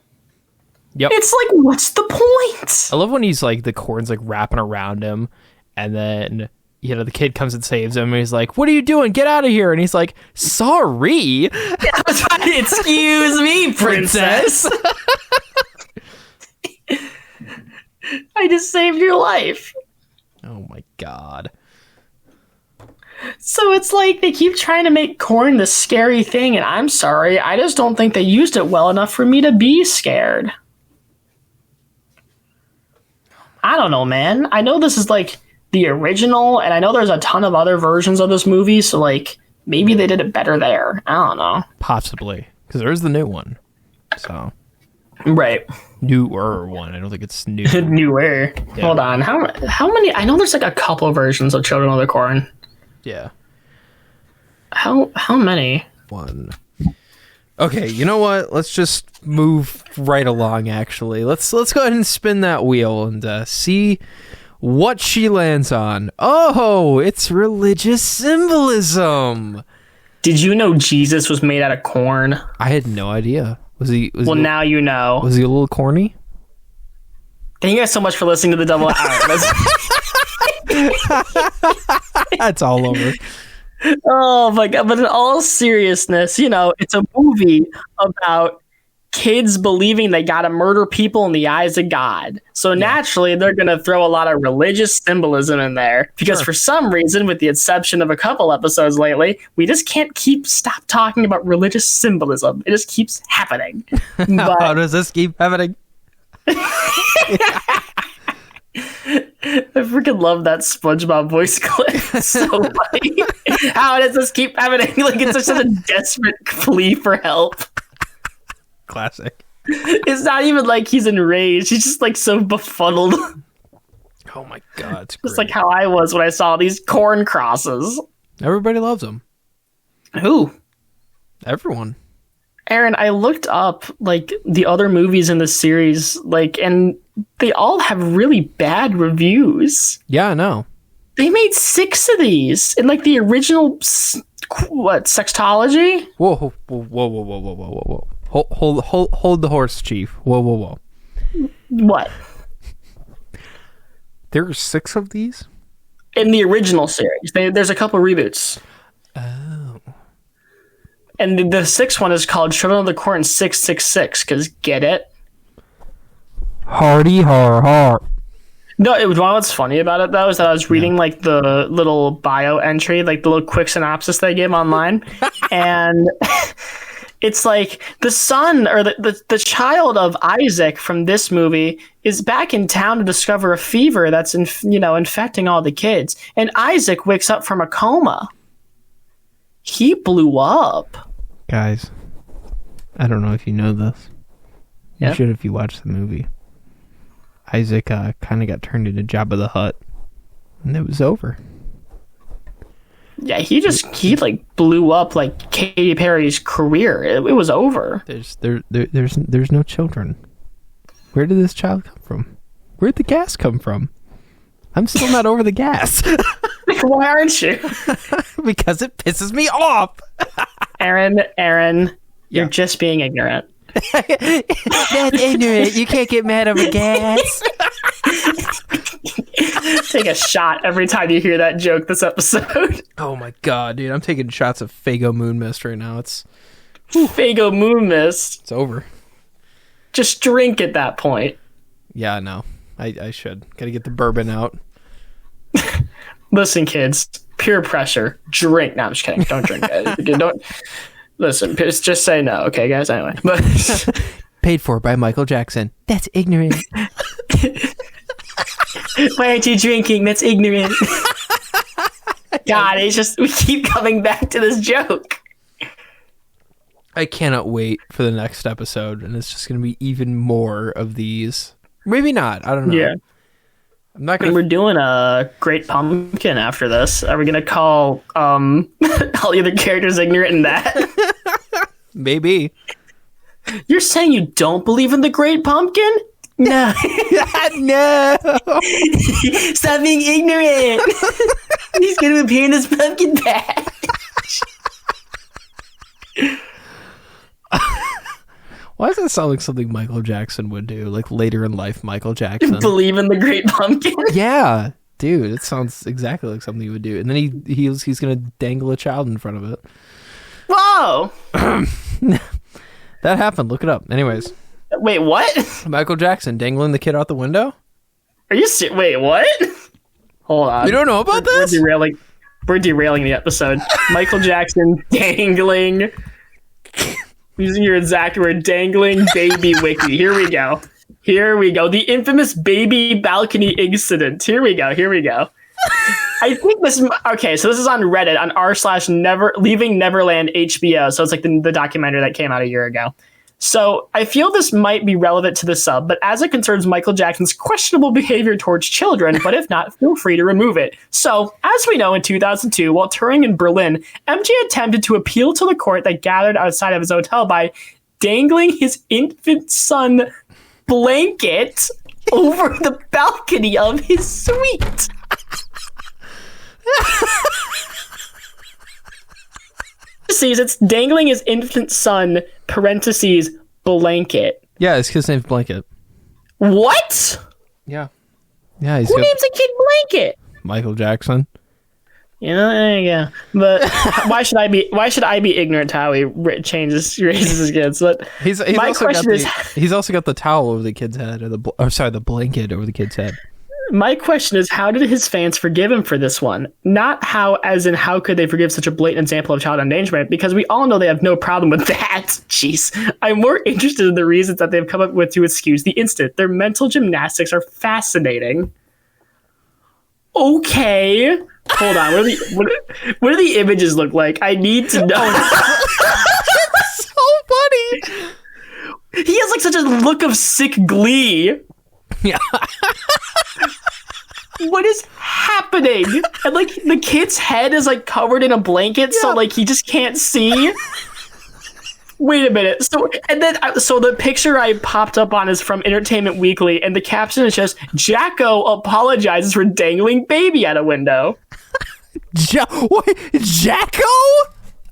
Yep. It's like, what's the point? I love when he's like the corn's like wrapping around him and then you know the kid comes and saves him and he's like, what are you doing? Get out of here. And he's like, sorry. Excuse me, princess. I just saved your life. Oh my god. So it's like they keep trying to make corn the scary thing, and I'm sorry, I just don't think they used it well enough for me to be scared. I don't know, man. I know this is like the original, and I know there's a ton of other versions of this movie, so like maybe they did it better there. I don't know. Possibly. Because there's the new one. So. Right. Newer one. I don't think it's new. Newer. Yeah. Hold on. How many? I know there's like a couple versions of Children of the Corn. Yeah. How many? One. Okay, you know what? Let's just move right along, actually. Let's go ahead and spin that wheel and see what she lands on. Oh, it's religious symbolism. Did you know Jesus was made out of corn? I had no idea. Was he now you know. Was he a little corny? Thank you guys so much for listening to the Double Hour. That's all over. Oh my god, but in all seriousness, you know, it's a movie about kids believing they gotta murder people in the eyes of God. So naturally, they're gonna throw a lot of religious symbolism in there. Because for some reason, with the exception of a couple episodes lately, we just can't stop talking about religious symbolism. It just keeps happening. How does this keep happening? I freaking love that SpongeBob voice clip. It's so funny. How does this keep happening? Like, it's such a desperate plea for help. Classic. It's not even like he's enraged. He's just like so befuddled. Oh my god, it's Just great. like how I was when I saw these corn crosses. Everybody loves them. Who? Everyone. Aaron, I looked up like the other movies in the series, like, and they all have really bad reviews. Yeah, I know. They made 6 of these in like the original sextology? Whoa, whoa, whoa, whoa, whoa, whoa, whoa, whoa, whoa. Hold the horse, Chief. Whoa, whoa, whoa. What? There are 6 of these? In the original series. There's a couple reboots. Oh. And the 6th one is called Children of the Corn 666, because get it? Hardy har har. No, what's funny about it, though, is that I was reading, like, the little bio entry, like, the little quick synopsis they gave online, and it's like, the son, or the child of Isaac from this movie is back in town to discover a fever that's, infecting all the kids, and Isaac wakes up from a coma. He blew up. Guys, I don't know if you know this. You Yeah. should if you watched the movie. Isaac kind of got turned into Jabba the Hutt, and it was over. Yeah, he blew up like Katy Perry's career. It was over. There's no children. Where did this child come from? Where'd the gas come from? I'm still not over the gas. Why aren't you? Because it pisses me off. Aaron, you're Yeah. just being ignorant. That's ignorant. You can't get mad over gas. Take a shot every time you hear that joke this episode. Oh my god, dude! I'm taking shots of Faygo Moon Mist right now. It's Faygo Moon Mist. over. Just drink at that point. Yeah, no, I should. Got to get the bourbon out. Listen, kids, peer pressure. Drink. No, I'm just kidding. Don't drink. Don't listen. Just say no, okay, guys. Anyway, but Paid for by Michael Jackson. That's ignorant. why aren't you drinking? That's ignorant. God, it's just we keep coming back to this joke. I cannot wait for the next episode, and it's just going to be even more of these. Maybe not. I don't know. Yeah. I'm not I mean, going we're doing a Great Pumpkin after this. Are we gonna call all the other characters ignorant in that? Maybe. You're saying you don't believe in the Great Pumpkin? No. No. Stop being ignorant. He's gonna appear in this pumpkin patch. Why does that sound like something Michael Jackson would do? Like later in life, Michael Jackson. Believe in the Great Pumpkin? Yeah, dude, it sounds exactly like something he would do. And then he's gonna dangle a child in front of it. Whoa. That happened. Look it up. Anyways, Wait, what? Michael Jackson dangling the kid out the window. Are you serious? Wait, what? Hold on. You don't know about We're this? We're derailing the episode. Michael Jackson dangling. Using your exact word, dangling baby wiki. Here we go. The infamous baby balcony incident. Here we go. I think this. Okay, so this is on Reddit on r/never leaving Neverland HBO. So it's like the documentary that came out a year ago. So I feel this might be relevant to the sub, but as it concerns Michael Jackson's questionable behavior towards children, but if not, feel free to remove it. So, as we know, in 2002, while touring in Berlin, MJ attempted to appeal to the court that gathered outside of his hotel by dangling his infant son blanket over the balcony of his suite. It's dangling his infant son, parentheses, blanket. Yeah, his kid's name's Blanket. What? Yeah, he's Who got names a kid Blanket? Michael Jackson. You know, there you go. But why should I be ignorant to how he raises his kids? But He's my also question got is, he's also got the towel over the kid's head, or the blanket over the kid's head. my question is, how did his fans forgive him for this one? Not how, as in how could they forgive such a blatant example of child endangerment? Because we all know they have no problem with that. Jeez, I'm more interested in the reasons that they've come up with to excuse the incident. Their mental gymnastics are fascinating. Okay. Hold on. What do the images look like? I need to know. So funny. He has like such a look of sick glee. Yeah. what is happening? And like the kid's head is like covered in a blanket, so like he just can't see. Wait a minute. So the picture I popped up on is from Entertainment Weekly, and the caption is just Jacko apologizes for dangling baby out a window. What? Jacko?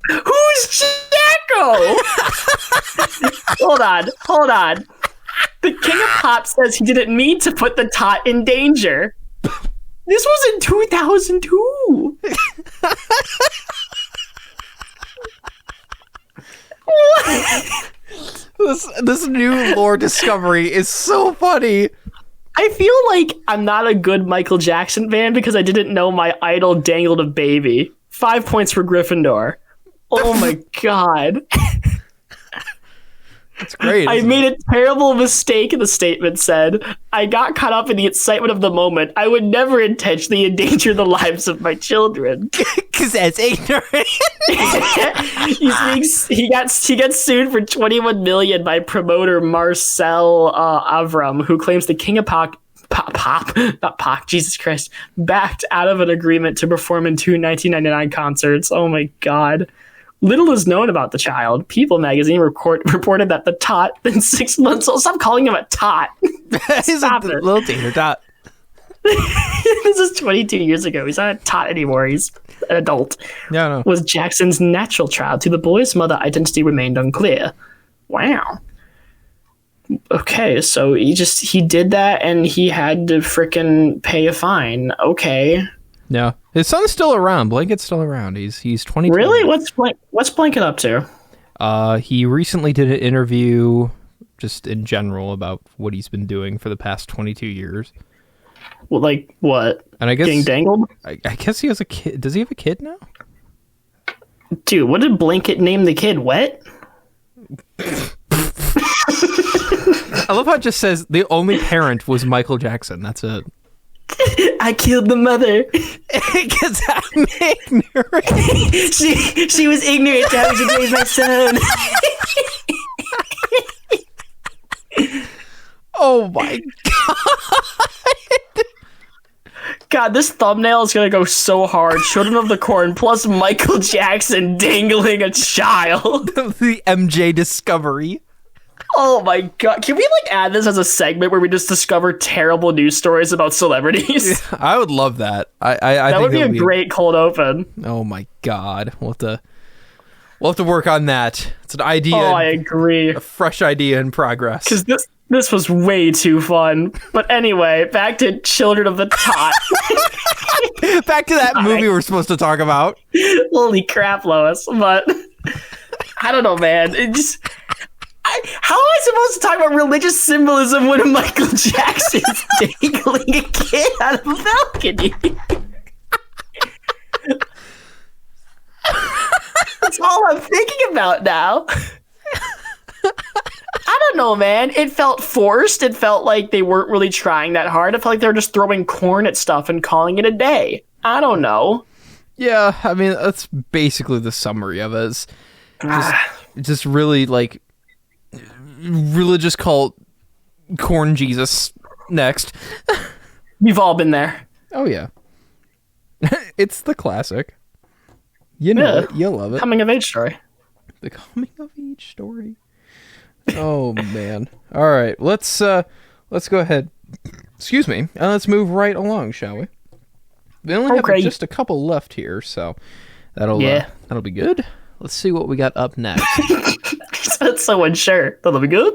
Who's Jacko? Hold on. The King of Pop says he didn't mean to put the tot in danger. This was in 2002. This new lore discovery is so funny. I feel like I'm not a good Michael Jackson fan because I didn't know my idol dangled a baby. 5 points for Gryffindor. Oh my god. That's great. I made a terrible mistake, the statement said. I got caught up in the excitement of the moment. I would never intentionally endanger the lives of my children. Because that's ignorant. He gets sued for $21 million by promoter Marcel Avram, who claims the King of Pop, Jesus Christ, backed out of an agreement to perform in 2 1999 concerts. Oh my god. Little is known about the child. People magazine reported that the tot, then 6 months old. Stop calling him a tot. Stop it. Little tater tot. This is 22 years ago. He's not a tot anymore. He's an adult. No. Was Jackson's natural child. To the boy's mother, identity remained unclear. Wow. Okay, so he did that and he had to frickin' pay a fine. Okay. No, his son's still around. Blanket's still around. He's 22. Really? What's Blanket up to? He recently did an interview, just in general, about what he's been doing for the past 22 years. Well, like what? And I guess getting dangled. I guess he has a kid. Does he have a kid now? Dude, what did Blanket name the kid? Wet? I love how it just says the only parent was Michael Jackson. That's it. I killed the mother. Because I'm ignorant. she was ignorant to how she raised my son. Oh my god. God, this thumbnail is going to go so hard. Children of the Corn plus Michael Jackson dangling a child. The MJ discovery. Oh my god. Can we add this as a segment where we just discover terrible news stories about celebrities? Yeah, I would love that. I that think would be a great cold open. Oh my god. We'll have to work on that. It's an idea. Oh, I agree. A fresh idea in progress. Because this was way too fun. But anyway, back to Children of the Tot. Back to that movie we're supposed to talk about. Holy crap, Lois. But I don't know, man. How am I supposed to talk about religious symbolism when Michael Jackson's dangling a kid out of a balcony? That's all I'm thinking about now. I don't know, man. It felt forced. It felt like they weren't really trying that hard. It felt like they were just throwing corn at stuff and calling it a day. I don't know. Yeah, I mean, that's basically the summary of it. Just really, religious cult, corn Jesus next. We've all been there. Oh, yeah. It's the classic. You know it. You'll love it. Coming of age story. The coming of age story. Oh, man. All right, let's go ahead. Excuse me. Let's move right along, shall we? We only have just a couple left here, so that'll be good. Let's see what we got up next. That's so unsure. That'll be good.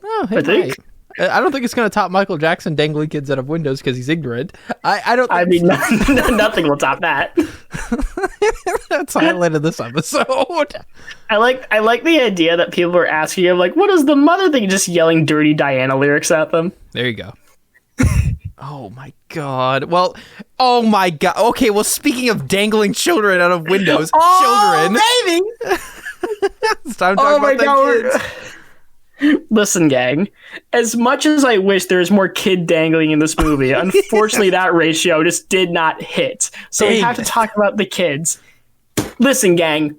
Oh, hey, I think. I don't think it's going to top Michael Jackson dangling kids out of windows because he's ignorant. I don't. I mean, nothing will top that. That's highlighted this episode. I like the idea that people are asking him, what is the mother thing? Just yelling Dirty Diana lyrics at them. There you go. Oh my god. Well, oh my god. Okay, well, speaking of dangling children out of windows, children. Baby! It's time to talk about them kids. Listen, gang, as much as I wish there was more kid dangling in this movie, unfortunately that ratio just did not hit. So we have to talk about the kids. Listen, gang.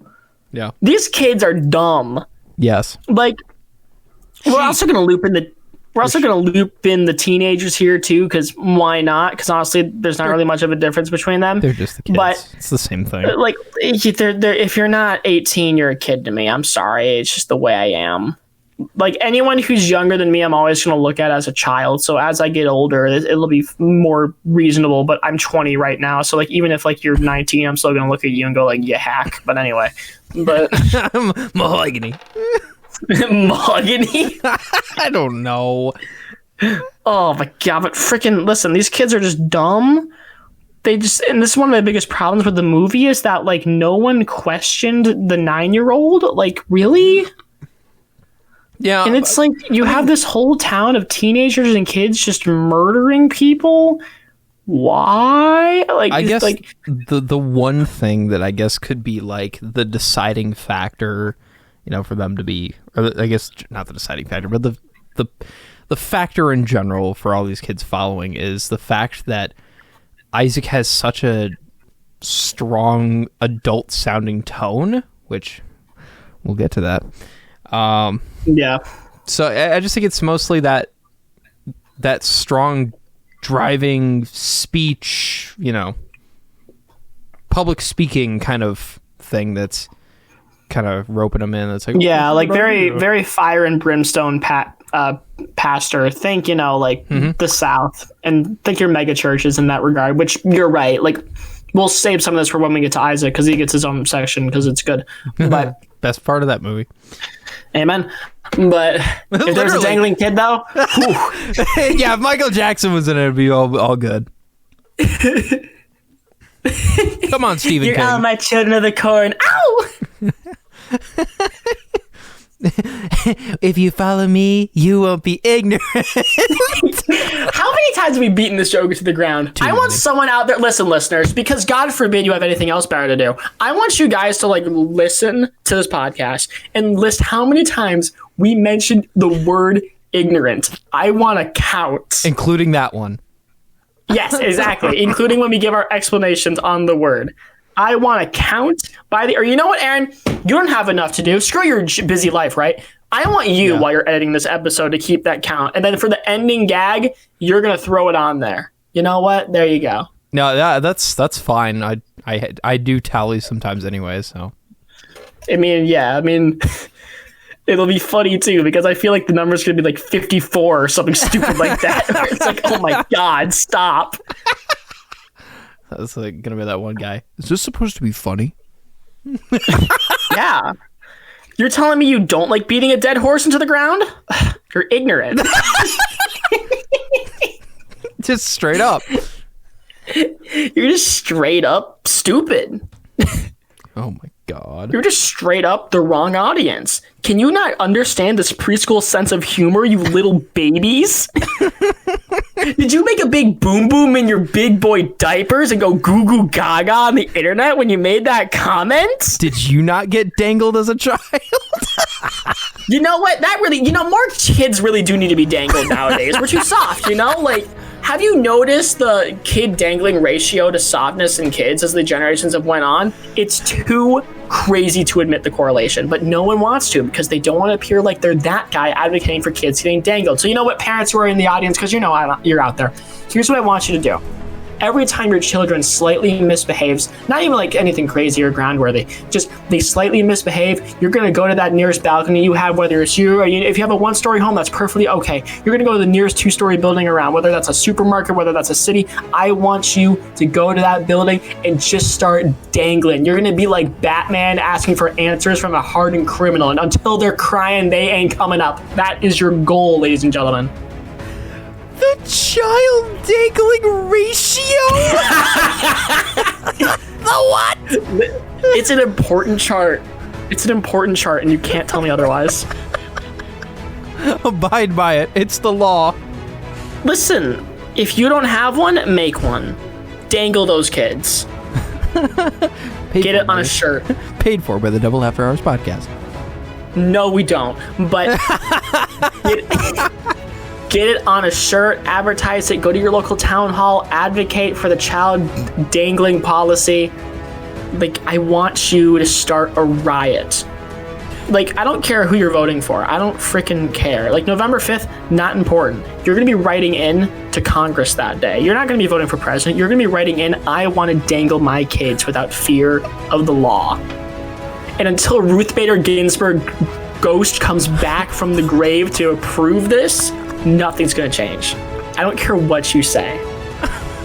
Yeah. These kids are dumb. Yes. We're also going to loop in We're also going to loop in the teenagers here too, because why not? Because honestly, there's not really much of a difference between them. They're just the kids. But it's the same thing. Like, if you're not 18, you're a kid to me. I'm sorry. It's just the way I am. Like, anyone who's younger than me, I'm always going to look at as a child. So as I get older, it'll be more reasonable. But I'm 20 right now. So, like, even if, like, you're 19, I'm still going to look at you and go, like, you hack. But anyway. But Mahogany. Mahogany? I don't know. Oh my god, but freaking listen, these kids are just dumb. And this is one of my biggest problems with the movie is that, like, no one questioned the 9-year-old. Like, really? Yeah. And it's like you have this whole town of teenagers and kids just murdering people. Why? Like, I guess like the one thing that I guess could be like the deciding factor, you know, for them to be, or I guess not the deciding factor, but the factor in general for all these kids following is the fact that Isaac has such a strong adult sounding tone, which we'll get to that. Yeah. So I just think it's mostly that strong driving speech, you know, public speaking kind of thing that's kind of roping them in. It's like, yeah, like very fire and brimstone pastor. Think, you know, like the South, and think your mega churches in that regard, which you're right. Like, we'll save some of this for when we get to Isaac because he gets his own section because it's good. But best part of that movie. Amen. But if there's a dangling kid, though, yeah, if Michael Jackson was in it, it'd be all good. Come on, Stephen You're King. all my children of the corn. Ow! If you follow me, you won't be ignorant. How many times have we beaten this joke to the ground? I want someone out there, listen, listeners, because God forbid you have anything else better to do. I want you guys to, like, listen to this podcast and list how many times we mentioned the word ignorant. I want to count. Including that one. Yes, exactly. Including when we give our explanations on the word. I want to count or you know what, Aaron? You don't have enough to do. Screw your busy life, right? I want you, while you're editing this episode, to keep that count. And then for the ending gag, you're going to throw it on there. You know what? There you go. No, that's fine. I do tally sometimes anyway, so. I mean, it'll be funny too, because I feel like the number's going to be like 54 or something stupid like that. It's like, oh my God, stop. That's like going to be that one guy. Is this supposed to be funny? Yeah. You're telling me you don't like beating a dead horse into the ground? You're ignorant. Just straight up. You're just straight up stupid. Oh my God. You're just straight up the wrong audience. Can you not understand this preschool sense of humor, you little babies? Did you make a big boom boom in your big boy diapers and go goo goo gaga on the internet when you made that comment? Did you not get dangled as a child? You know what? That really, more kids really do need to be dangled nowadays. We're too soft, Like, have you noticed the kid dangling ratio to softness in kids as the generations have went on? It's too crazy to admit the correlation, but no one wants to because they don't want to appear like they're that guy advocating for kids getting dangled. So you know what, parents who are in the audience, because you're out there, here's what I want you to do. Every time your children slightly misbehaves, not even like anything crazy or groundworthy, just they slightly misbehave, you're going to go to that nearest balcony you have, whether it's you or if you have a one-story home, that's perfectly okay. You're going to go to the nearest two-story building around, whether that's a supermarket, whether that's a city. I want you to go to that building and just start dangling. You're going to be like Batman asking for answers from a hardened criminal, and until they're crying, they ain't coming up. That is your goal, ladies and gentlemen. The child dangling ratio? The what? It's an important chart. And you can't tell me otherwise. Abide by it. It's the law. Listen, if you don't have one, make one. Dangle those kids. Get it on a shirt. Paid for by the Double After Hours podcast. No, we don't. But get it on a shirt, advertise it, go to your local town hall, advocate for the child dangling policy. Like, I want you to start a riot. like, I don't care who you're voting for. I don't freaking care. Like, November 5th, not important. You're going to be writing in to Congress that day. You're not going to be voting for president. You're going to be writing in, I want to dangle my kids without fear of the law. And until Ruth Bader Ginsburg ghost comes back from the grave to approve this, nothing's going to change. I don't care what you say.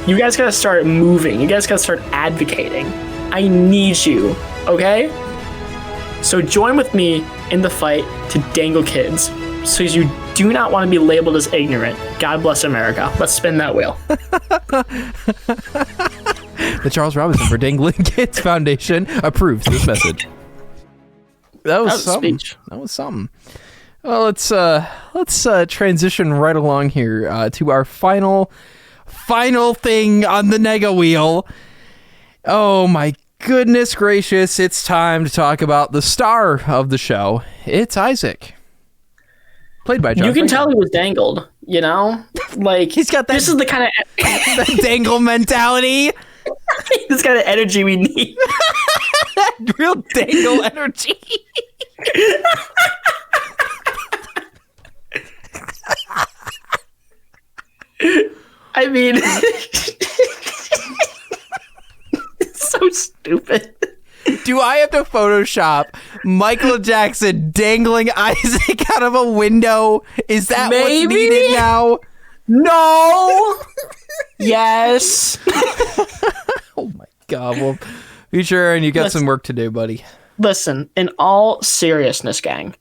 You guys got to start moving. You guys got to start advocating. I need you, okay? So join with me in the fight to dangle kids, so you do not want to be labeled as ignorant. God bless America. Let's spin that wheel. The Charles Robinson for Dangling Kids Foundation approves this message. That was something. Speech. That was something. Well, let's transition right along here to our final thing on the nega wheel. Oh my goodness gracious, it's time to talk about the star of the show. It's Isaac. Played by John You can Franklin. tell he was dangled, you know? Like, He's got that, this is the kind of that dangle mentality. this kind of energy we need. Real dangle energy. I mean, it's so stupid. Do I have to Photoshop Michael Jackson dangling Isaac out of a window? Is that Maybe? what's needed now? No. Yes. Oh my god. Well, future Aaron, you got some work to do, buddy. Listen, in all seriousness, gang,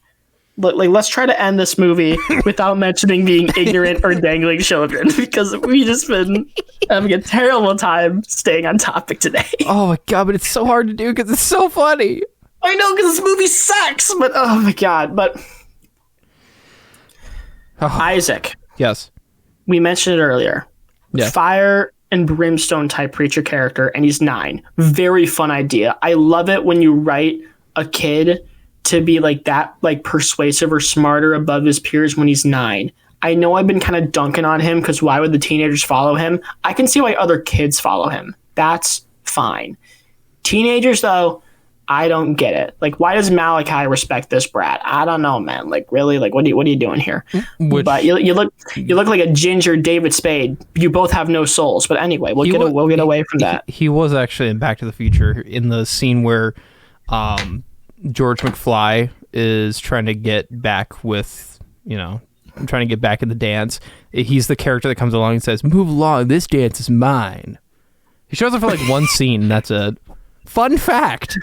let's try to end this movie without mentioning being ignorant or dangling children, because we just been having a terrible time staying on topic today. Oh my god, but it's so hard to do because it's so funny. I know, because this movie sucks, but oh my god. But Isaac, Yes. we mentioned it earlier. Yeah. Fire and brimstone type preacher character, and he's 9. Very fun idea. I love it when you write a kid to be like that, like persuasive or smarter above his peers when he's 9. I know I've been kind of dunking on him because why would the teenagers follow him? I can see why other kids follow him. That's fine. Teenagers, though, I don't get it. Like, why does Malachi respect this brat? I don't know, man. Like, really? Like, what are you doing here? But you look like a ginger David Spade. You both have no souls. But anyway, we'll get away from that. He was actually in Back to the Future in the scene where George McFly is trying to get back with, trying to get back in the dance. He's the character that comes along and says, "Move along, this dance is mine." He shows up for like one scene. That's a fun fact.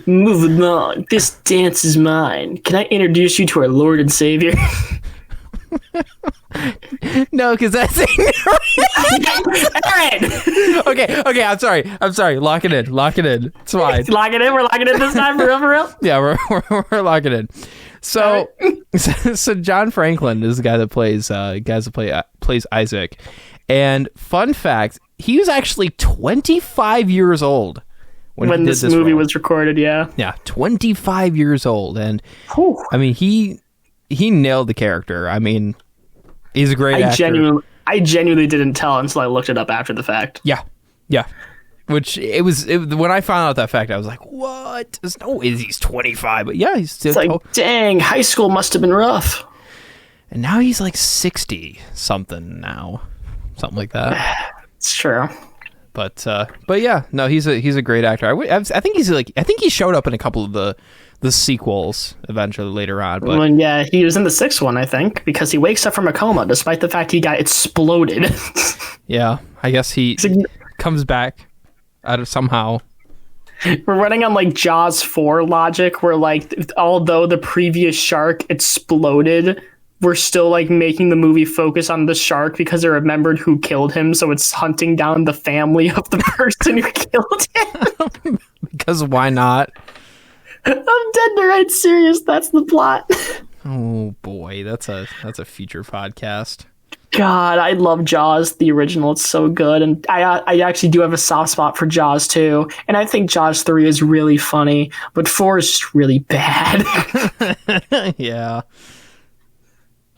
Move along, this dance is mine. Can I introduce you to our Lord and Savior? No, because that's Aaron! Okay, I'm sorry. Lock it in. It's fine. Lock it in. We're locking it this time for real. Yeah, we're locking in. So, so John Franklin is the guy that plays Isaac. And fun fact, he was actually 25 years old when this movie was recorded. Yeah, 25 years old, and I mean he nailed the character. I mean, he's a great actor. I genuinely didn't tell until I looked it up after the fact. Yeah. Which when I found out that fact, I was like, "What? There's no way he's 25." But yeah, he's still. It's like, dang, high school must have been rough. And now he's like 60 something now, something like that. It's true. But yeah, no, he's a great actor. I think he showed up in a couple of the sequels eventually later on. But well, yeah, he was in the 6th one, I think, because he wakes up from a coma despite the fact he got exploded. Yeah, I guess he comes back out of somehow. We're running on like Jaws 4 logic, where like although the previous shark exploded, we're still like making the movie focus on the shark because they remembered who killed him, so it's hunting down the family of the person who killed him. Because why not? I'm dead to right serious. That's the plot. Oh boy, that's a future podcast. God, I love Jaws, the original. It's so good. And I actually do have a soft spot for Jaws 2. And I think Jaws 3 is really funny, but 4 is just really bad. Yeah.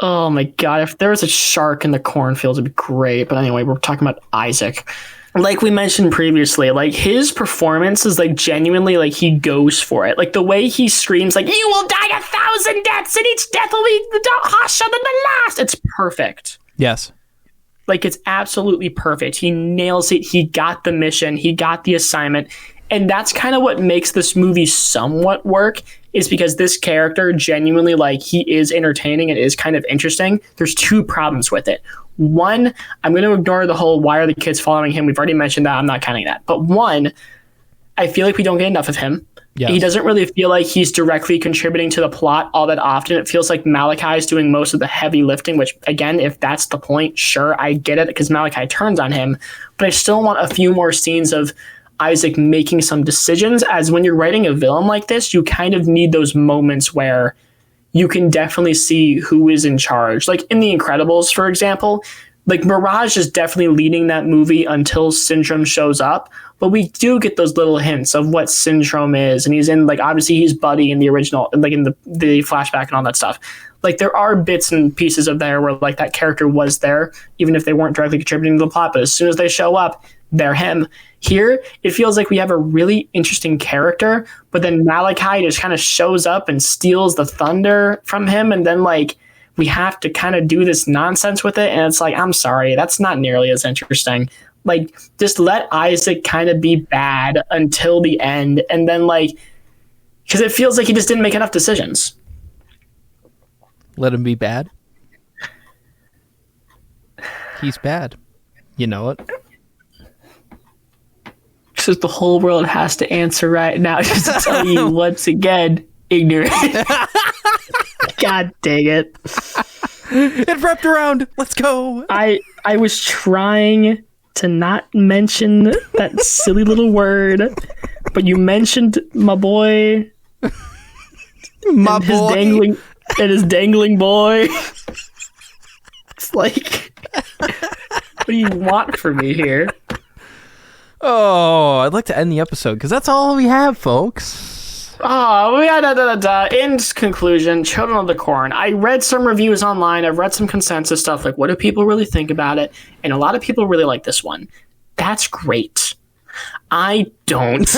Oh my God, if there was a shark in the cornfields, it'd be great. But anyway, we're talking about Isaac. like we mentioned previously, like his performance is like genuinely like he goes for it. Like the way he screams, like "You will die 1,000 deaths, and each death will be harsher than the last." It's perfect. Yes. Like it's absolutely perfect. He nails it. He got the mission. He got the assignment. And that's kind of what makes this movie somewhat work, is because this character genuinely, like, he is entertaining and is kind of interesting. There's two problems with it. One, I'm going to ignore the whole why are the kids following him. We've already mentioned that. I'm not counting that. But one, I feel like we don't get enough of him. Yes. He doesn't really feel like he's directly contributing to the plot all that often. It feels like Malachi is doing most of the heavy lifting, which, again, if that's the point, sure, I get it, because Malachi turns on him. But I still want a few more scenes of Isaac making some decisions, as when you're writing a villain like this, you kind of need those moments where you can definitely see who is in charge. Like in The Incredibles, for example, like Mirage is definitely leading that movie until Syndrome shows up, but we do get those little hints of what Syndrome is, and he's in, like, obviously he's Buddy in the original, like in the flashback and all that stuff. Like there are bits and pieces of there where like that character was there, even if they weren't directly contributing to the plot, but as soon as they show up, they're him. Here, it feels like we have a really interesting character, but then Malachi just kind of shows up and steals the thunder from him, and then like we have to kind of do this nonsense with it, and it's like, I'm sorry, that's not nearly as interesting. Like, just let Isaac kind of be bad until the end, and then like, because it feels like he just didn't make enough decisions. Let him be bad? He's bad. You know it. Because the whole world has to answer right now just to tell you once again, ignorant. God dang it. It wrapped around. Let's go. I was trying to not mention that silly little word, but you mentioned my boy. My boy. His dangling boy. It's like, what do you want from me here? Oh, I'd like to end the episode because that's all we have, folks. Oh, in conclusion, Children of the Corn. I read some reviews online. I've read some consensus stuff, like what do people really think about it? And a lot of people really like this one. That's great. I don't.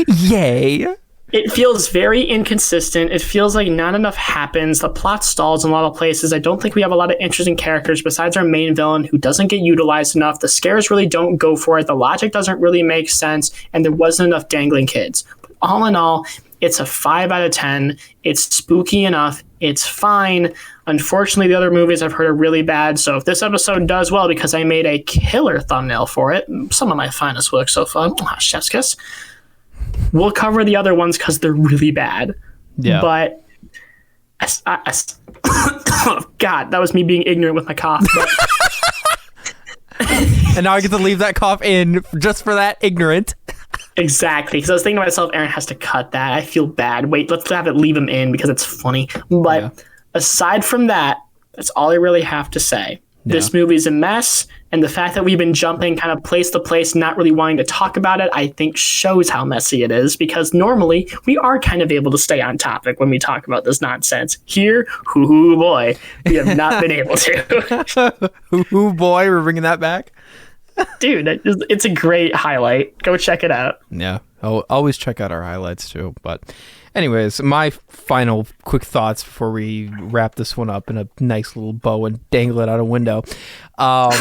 Yay. It feels very inconsistent. It feels like not enough happens. The plot stalls in a lot of places. I don't think we have a lot of interesting characters besides our main villain, who doesn't get utilized enough. The scares really don't go for it. The logic doesn't really make sense. And there wasn't enough dangling kids. But all in all, it's a 5 out of 10. It's spooky enough. It's fine. Unfortunately, the other movies I've heard are really bad. So if this episode does well, because I made a killer thumbnail for it, some of my finest work so far, chef's kiss, we'll cover the other ones because they're really bad. Yeah. But oh, God, that was me being ignorant with my cough. And now I get to leave that cough in just for that ignorant. Exactly. Because I was thinking to myself, Aaron has to cut that. I feel bad. Wait, let's have it leave him in because it's funny. But aside from that, that's all I really have to say. This movie's a mess, and the fact that we've been jumping kind of place to place, not really wanting to talk about it, I think shows how messy it is, because normally we are kind of able to stay on topic when we talk about this nonsense. Here, hoo boy, we have not been able to. Hoo boy, we're bringing that back? Dude, it's a great highlight. Go check it out. Yeah, I'll always check out our highlights too, but... Anyways, my final quick thoughts before we wrap this one up in a nice little bow and dangle it out a window. Are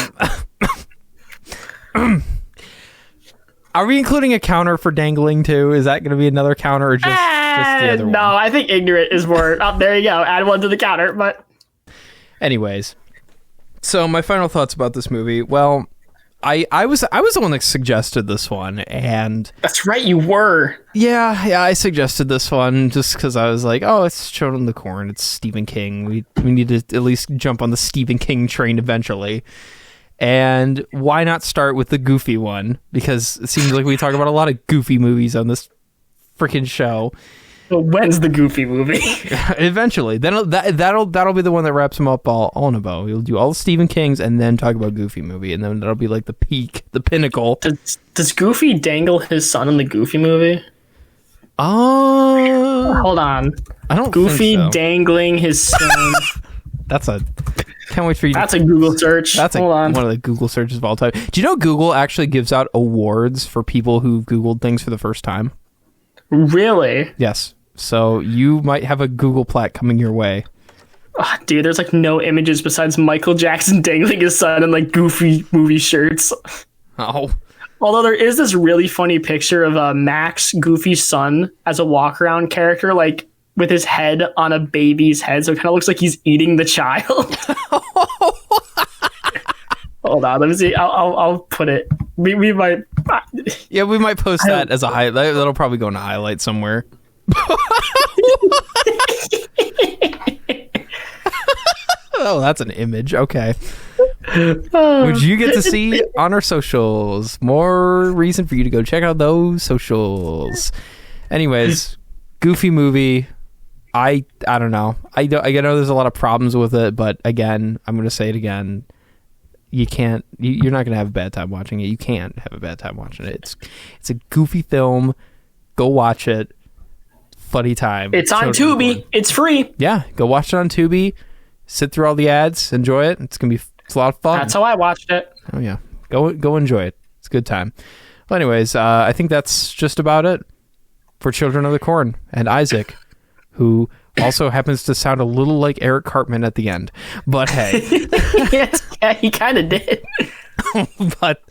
we including a counter for dangling too? Is that going to be another counter or just the other one? No, I think ignorant is more. Oh, there you go. Add one to the counter. But anyways, so my final thoughts about this movie. Well, I was the one that suggested this one, and that's right, you were. Yeah, I suggested this one just because I was like, oh, it's Children of the Corn, it's Stephen King. We need to at least jump on the Stephen King train eventually. And why not start with the goofy one? Because it seems like we talk about a lot of goofy movies on this freaking show. Well, when's the Goofy movie? Eventually. That'll be the one that wraps them up all in a bow. We'll do all Stephen King's and then talk about Goofy movie, and then that'll be like the peak, the pinnacle. Does Goofy dangle his son in the Goofy movie? Oh, hold on. I don't Goofy think so. Dangling his son. That's a Can't wait for you. That's a Google search. That's one of the Google searches of all time. Do you know Google actually gives out awards for people who've Googled things for the first time? Really? Yes. So you might have a Google plaque coming your way. Oh, dude, there's like no images besides Michael Jackson dangling his son in like goofy movie shirts. Oh. Although there is this really funny picture of Max, Goofy's son, as a walk-around character, like with his head on a baby's head, so it kind of looks like he's eating the child. Hold on, let me see. I'll put it. We might. Yeah, we might post that as a highlight. That'll probably go in a highlight somewhere. Oh, that's an image. Okay. Which you get to see on our socials. More reason for you to go check out those socials. Anyways, goofy movie. I don't know. I know there's a lot of problems with it, but again, I'm going to say it again. You're not going to have a bad time watching it. You can't have a bad time watching it. It's a goofy film. Go watch it. Funny time. It's on Tubi. It's free. Yeah, go watch it on Tubi. Sit through all the ads. Enjoy it. It's a lot of fun. That's how I watched it. Oh yeah, go enjoy it. It's a good time. Well, anyways, I think that's just about it for Children of the Corn and Isaac, who also happens to sound a little like Eric Cartman at the end. But hey, yes, yeah, he kind of did. But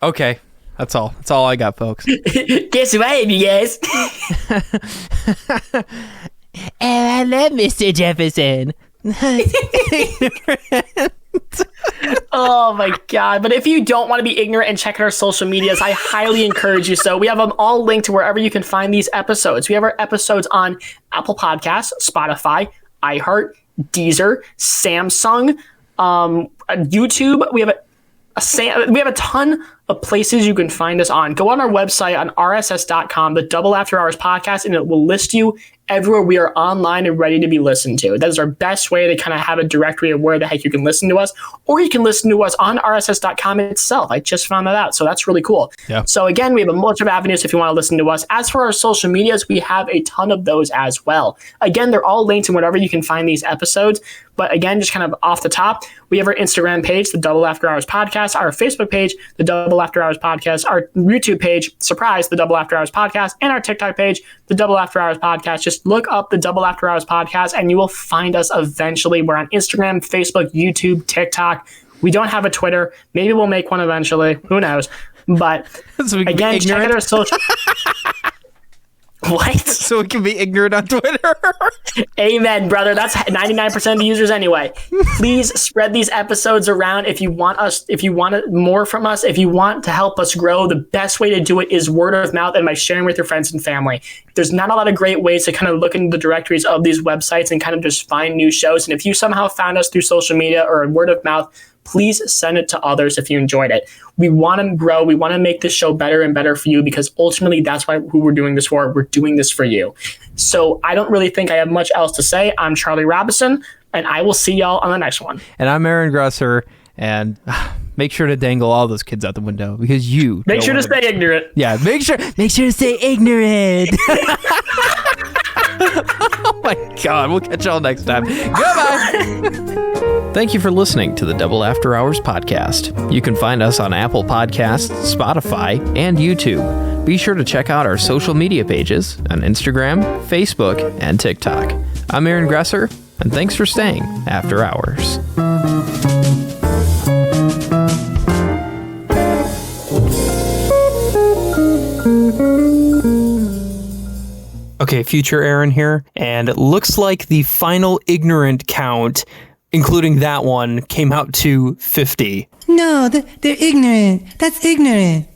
okay, that's all. That's all I got, folks. Guess who I am, you guys? I love Mr. Jefferson. Oh my god. But if you don't want to be ignorant and check out our social medias, I highly encourage you. So we have them all linked to wherever you can find these episodes. We have our episodes on Apple Podcasts, Spotify, iHeart, Deezer, Samsung, YouTube. We have a ton of places you can find us on. Go on our website on rss.com, the Double After Hours podcast, and it will list you everywhere we are online and ready to be listened to. That is our best way to kind of have a directory of where the heck you can listen to us, or you can listen to us on rss.com itself. I just found that out, so that's really cool. Yeah. So again, we have a bunch of avenues if you want to listen to us. As for our social medias, we have a ton of those as well. Again, they're all linked in whatever you can find these episodes. But again, just kind of off the top, we have our Instagram page, the Double After Hours podcast, our Facebook page, the Double After Hours podcast, our YouTube page, surprise, the Double After Hours podcast, and our TikTok page, the Double After Hours podcast. Just look up the Double After Hours podcast and you will find us eventually. We're on Instagram, Facebook, YouTube, TikTok. We don't have a Twitter. Maybe we'll make one eventually. Who knows? But So again, check out our social... What? So we can be ignorant on Twitter. Amen, brother. That's 99% of the users anyway. Please spread these episodes around if you want more from us, if you want to help us grow. The best way to do it is word of mouth and by sharing with your friends and family. There's not a lot of great ways to kind of look into the directories of these websites and kind of just find new shows. And if you somehow found us through social media or word of mouth, please send it to others if you enjoyed it. We want to grow. We want to make this show better and better for you because ultimately that's who we're doing this for. We're doing this for you. So I don't really think I have much else to say. I'm Charlie Robinson, and I will see y'all on the next one. And I'm Aaron Grusser, and make sure to dangle all those kids out the window because you make sure to stay ignorant. Yeah, make sure to stay ignorant. Oh my God, we'll catch y'all next time. Goodbye. Thank you for listening to the Double After Hours podcast. You can find us on Apple Podcasts, Spotify, and YouTube. Be sure to check out our social media pages on Instagram, Facebook, and TikTok. I'm Aaron Gresser, and thanks for staying after hours. Okay, future Aaron here, and it looks like the final ignorant count, including that one, came out to 50. No, they're ignorant. That's ignorant.